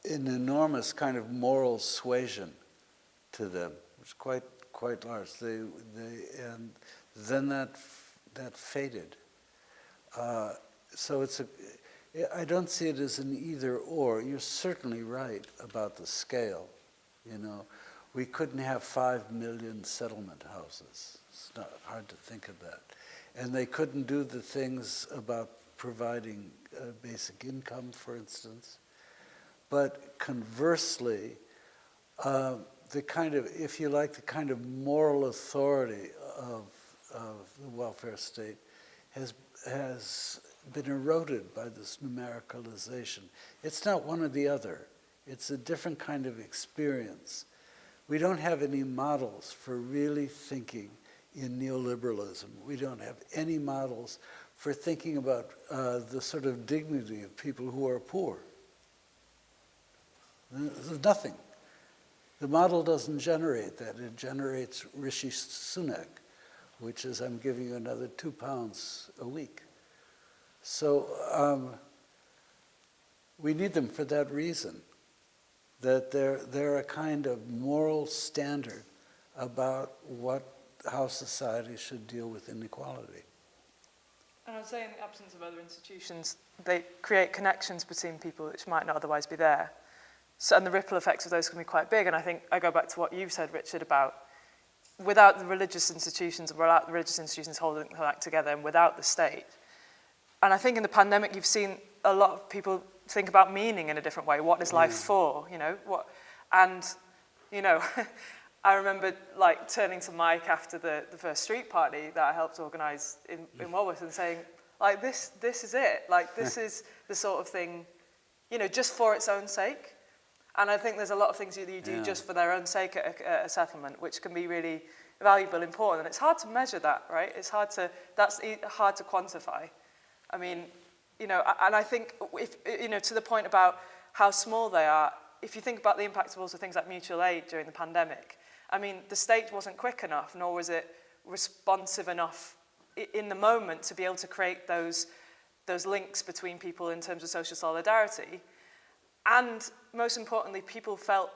enormous kind of moral suasion to them, which is quite quite large. And then that faded. So I don't see it as an either or. You're certainly right about the scale. We couldn't have 5 million settlement houses. It's not hard to think of that. And they couldn't do the things about providing basic income, for instance. But conversely, the kind of, if you like, the kind of moral authority of the welfare state has been eroded by this numericalization. It's not one or the other. It's a different kind of experience. We don't have any models for really thinking in neoliberalism. We don't have any models for thinking about the sort of dignity of people who are poor. There's nothing. The model doesn't generate that. It generates Rishi Sunak, which is, I'm giving you another £2 a week. So we need them for that reason, that they're a kind of moral standard about how society should deal with inequality. And I would say in the absence of other institutions, they create connections between people which might not otherwise be there. So, and the ripple effects of those can be quite big. And I think I go back to what you've said, Richard, about without the religious institutions, without the religious institutions holding that together, and without the state. And I think in the pandemic, you've seen a lot of people think about meaning in a different way. What is life for? I remember turning to Mike after the first street party that I helped organise in Walworth and saying, this is it. This is the sort of thing, just for its own sake. And I think there's a lot of things that you do just for their own sake at a settlement, which can be really valuable, important. And it's hard to measure that, right? That's hard to quantify. I mean, and I think to the point about how small they are, if you think about the impact of also things like mutual aid during the pandemic, I mean, the state wasn't quick enough, nor was it responsive enough in the moment to be able to create those links between people in terms of social solidarity. And most importantly, people felt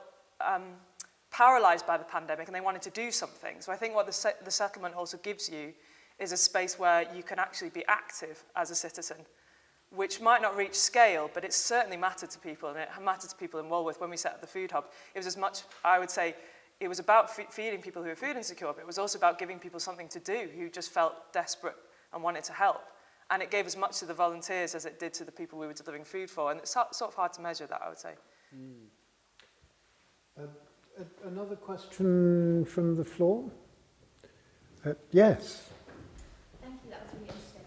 paralyzed by the pandemic and they wanted to do something. So I think what the settlement also gives you is a space where you can actually be active as a citizen, which might not reach scale, but it certainly mattered to people, and it mattered to people in Walworth when we set up the food hub. It was as much, I would say, it was about feeding people who were food insecure, but it was also about giving people something to do who just felt desperate and wanted to help. And it gave as much to the volunteers as it did to the people we were delivering food for. And it's sort of hard to measure that, I would say. Another question from the floor? Yes. Thank you, that was really interesting.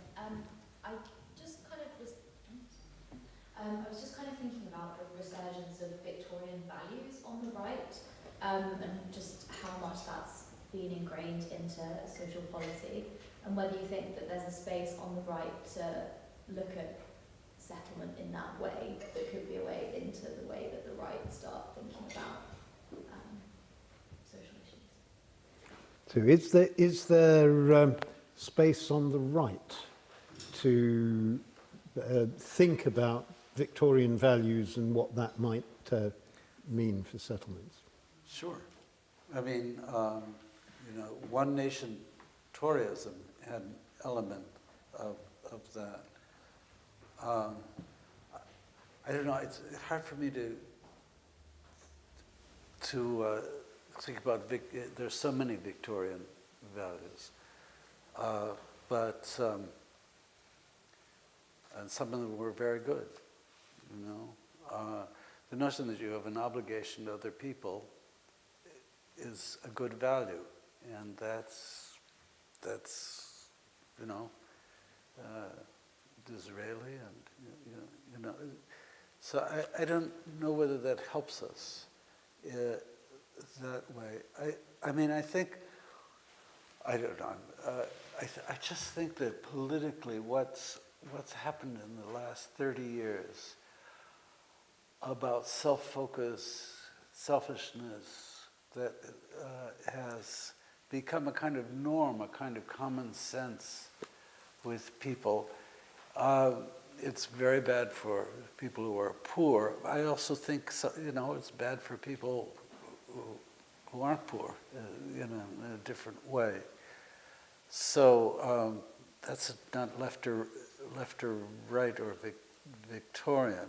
I was just kind of thinking about the resurgence of Victorian values on the right, and just how much that's been ingrained into social policy, and whether you think that there's a space on the right to look at settlement in that way, that could be a way into the way that the right start thinking about social issues. So is there space on the right to think about Victorian values and what that might mean for settlements? Sure. I mean, one nation Toryism had an element of that. I don't know, it's hard for me to think about, there's so many Victorian values, and some of them were very good, the notion that you have an obligation to other people is a good value, and that's Disraeli, and so I don't know whether that helps us that way. I mean, I think, I don't know. I just think that politically, what's happened in the last 30 years about self-focus, selfishness, that has become a kind of norm, a kind of common sense with people. It's very bad for people who are poor. I also think, it's bad for people who aren't poor, in a different way. So that's not left or right or Victorian,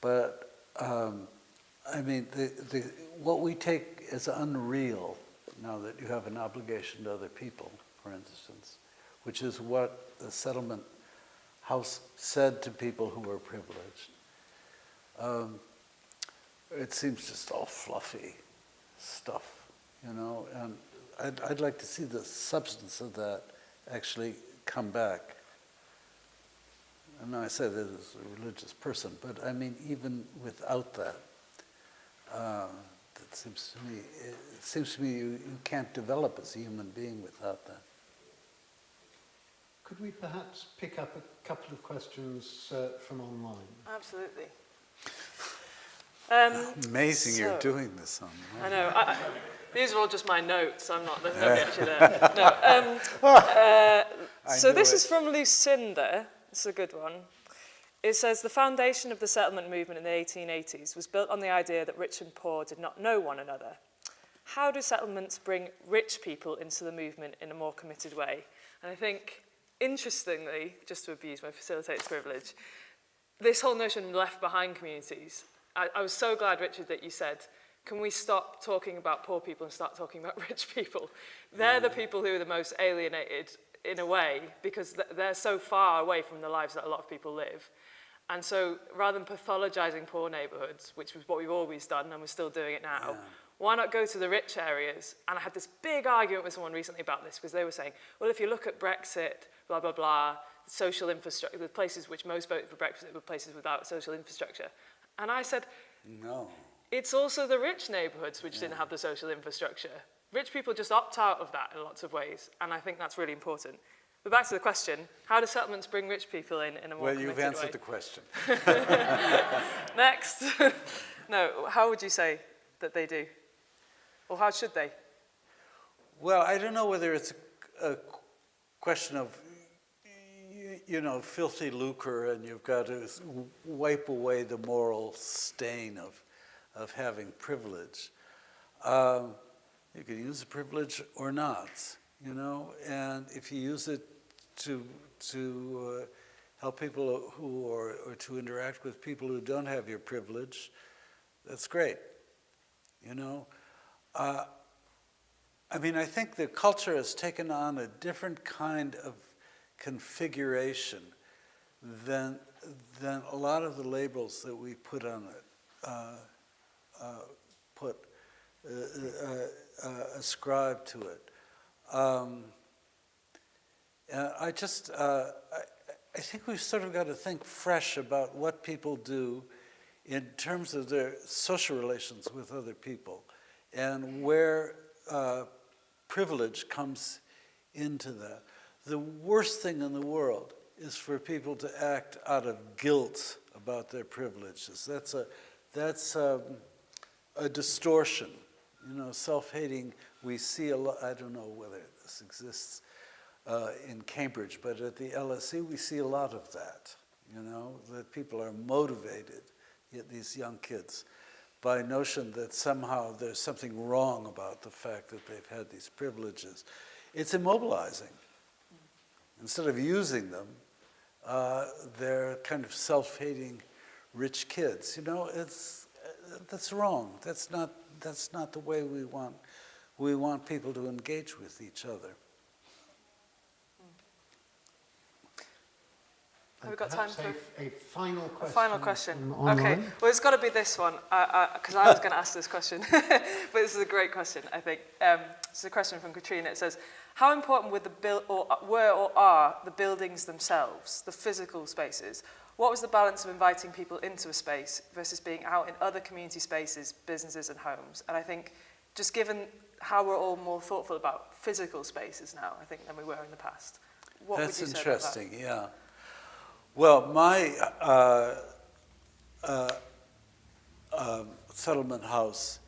but I mean, what we take as unreal now that you have an obligation to other people, for instance, which is what the settlement house said to people who were privileged. It seems just all fluffy stuff, you know, and I'd like to see the substance of that actually come back. And I say that as a religious person, but I mean, even without that, it seems to me you can't develop as a human being without that. Could we perhaps pick up a couple of questions from online? Absolutely. Amazing so- you're doing this on. I know. These are all just my notes. I'm not. There's nobody actually there. No. So this is from Lucinda. It's a good one. It says, the foundation of the settlement movement in the 1880s was built on the idea that rich and poor did not know one another. How do settlements bring rich people into the movement in a more committed way? And I think, interestingly, just to abuse my facilitator's privilege, this whole notion of left behind communities, I was so glad, Richard, that you said, can we stop talking about poor people and start talking about rich people? They're the people who are the most alienated in a way, because they're so far away from the lives that a lot of people live. And so rather than pathologizing poor neighborhoods, which was what we've always done and we're still doing it now, why not go to the rich areas? And I had this big argument with someone recently about this, because they were saying, well, if you look at Brexit, blah, blah, blah, social infrastructure, the places which most voted for Brexit were places without social infrastructure. And I said, No. it's also the rich neighborhoods which didn't have the social infrastructure. Rich people just opt out of that in lots of ways, and I think that's really important. But back to the question, how do settlements bring rich people in a more Well, committed you've answered the question. Next. No, how would you say that they do? Or how should they? Well, I don't know whether it's a question of, you know, filthy lucre and you've got to wipe away the moral stain of having privilege. You can use the privilege or not, you know, and if you use it to help people who or to interact with people who don't have your privilege, that's great, you know. I mean, I think the culture has taken on a different kind of configuration than a lot of the labels that we put on it, ascribe to it. I think we've sort of got to think fresh about what people do in terms of their social relations with other people and where privilege comes into that. The worst thing in the world is for people to act out of guilt about their privileges. That's a distortion. You know, self-hating, we see a lot, I don't know whether this exists in Cambridge, but at the LSE we see a lot of that, you know, that people are motivated, these young kids, by notion that somehow there's something wrong about the fact that they've had these privileges. It's immobilizing. Instead of using them, they're kind of self-hating rich kids. You know, that's wrong. That's not the way we want people to engage with each other. Have we got time for a final question? a final question? from online? Okay. Well, it's got to be this one, because I was going to ask this question. But this is a great question, I think. It's a question from Katrina. It says, how important were or are the buildings themselves, the physical spaces? What was the balance of inviting people into a space versus being out in other community spaces, businesses and homes? And I think just given how we're all more thoughtful about physical spaces now, I think, than we were in the past. What That's would you say interesting, about that? yeah. Well, my settlement house,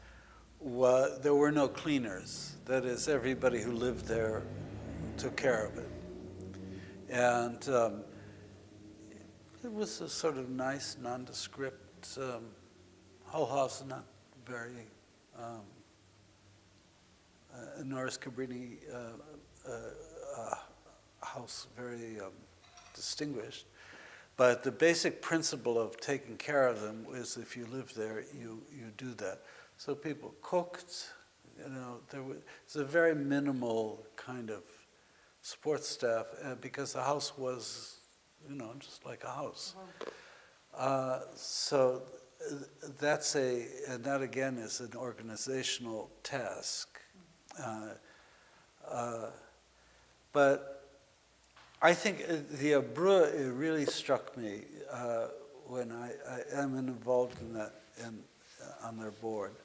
there were no cleaners. That is, everybody who lived there took care of it. And it was a sort of nice, nondescript whole house, not very Norris Cabrini house, very distinguished. But the basic principle of taking care of them is if you live there, you do that. So people cooked, there was a very minimal kind of support staff because the house was, just like a house. So and that again is an organizational task. But I think the Abreu, it really struck me when I am involved in that on their board,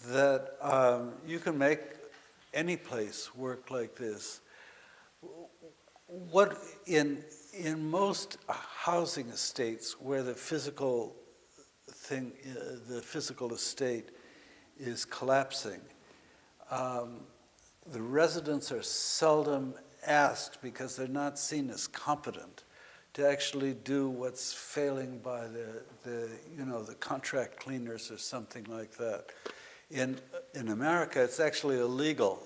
that you can make any place work like this. What in most housing estates where the physical estate is collapsing, the residents are seldom asked, because they're not seen as competent, to actually do what's failing by the contract cleaners or something like that. In America, it's actually illegal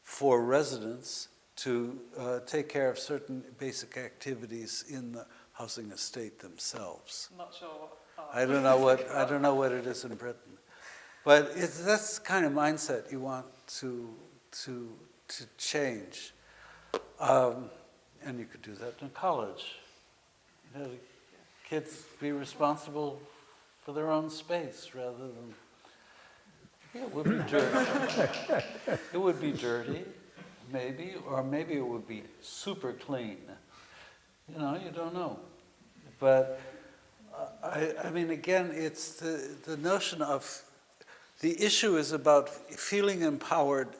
for residents to take care of certain basic activities in the housing estate themselves. I'm not sure what. I don't know what it is in Britain, but that's the kind of mindset you want to change. And you could do that in college. The kids be responsible for their own space rather than. Yeah, it would be dirty. It would be dirty, maybe, or maybe it would be super clean. You don't know. But I mean, again, it's the notion of the issue is about feeling empowered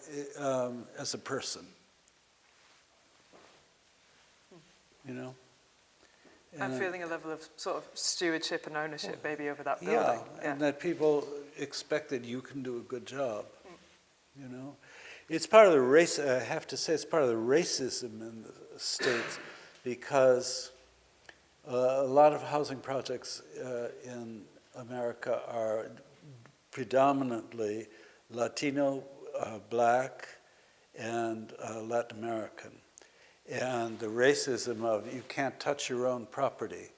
as a person. And feeling a level of sort of stewardship and ownership maybe over that building. Yeah, and that people expect that you can do a good job. It's part of the race. I have to say, it's part of the racism in the States, because a lot of housing projects in America are predominantly Latino, Black, and Latin American. And the racism of you can't touch your own property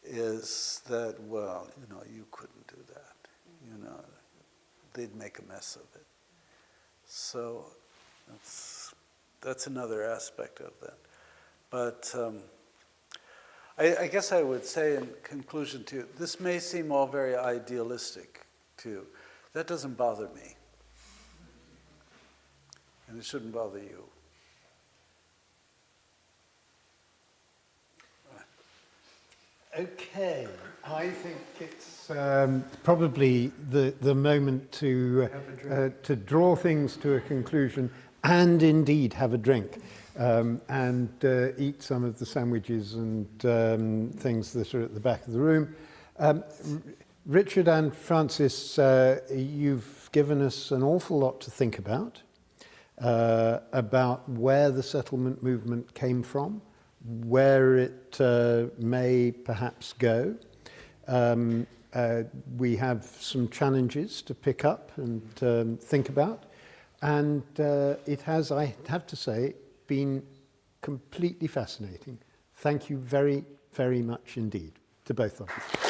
is that, well, you couldn't do that. They'd make a mess of it. So that's another aspect of that. But I guess I would say in conclusion to you, this may seem all very idealistic to you. That doesn't bother me. And it shouldn't bother you. Okay, I think it's probably the moment to draw things to a conclusion and indeed have a drink and eat some of the sandwiches and things that are at the back of the room. Richard and Francis, you've given us an awful lot to think about where the settlement movement came from, where it may perhaps go. We have some challenges to pick up and think about. And it has, I have to say, been completely fascinating. Thank you very, very much indeed to both of you.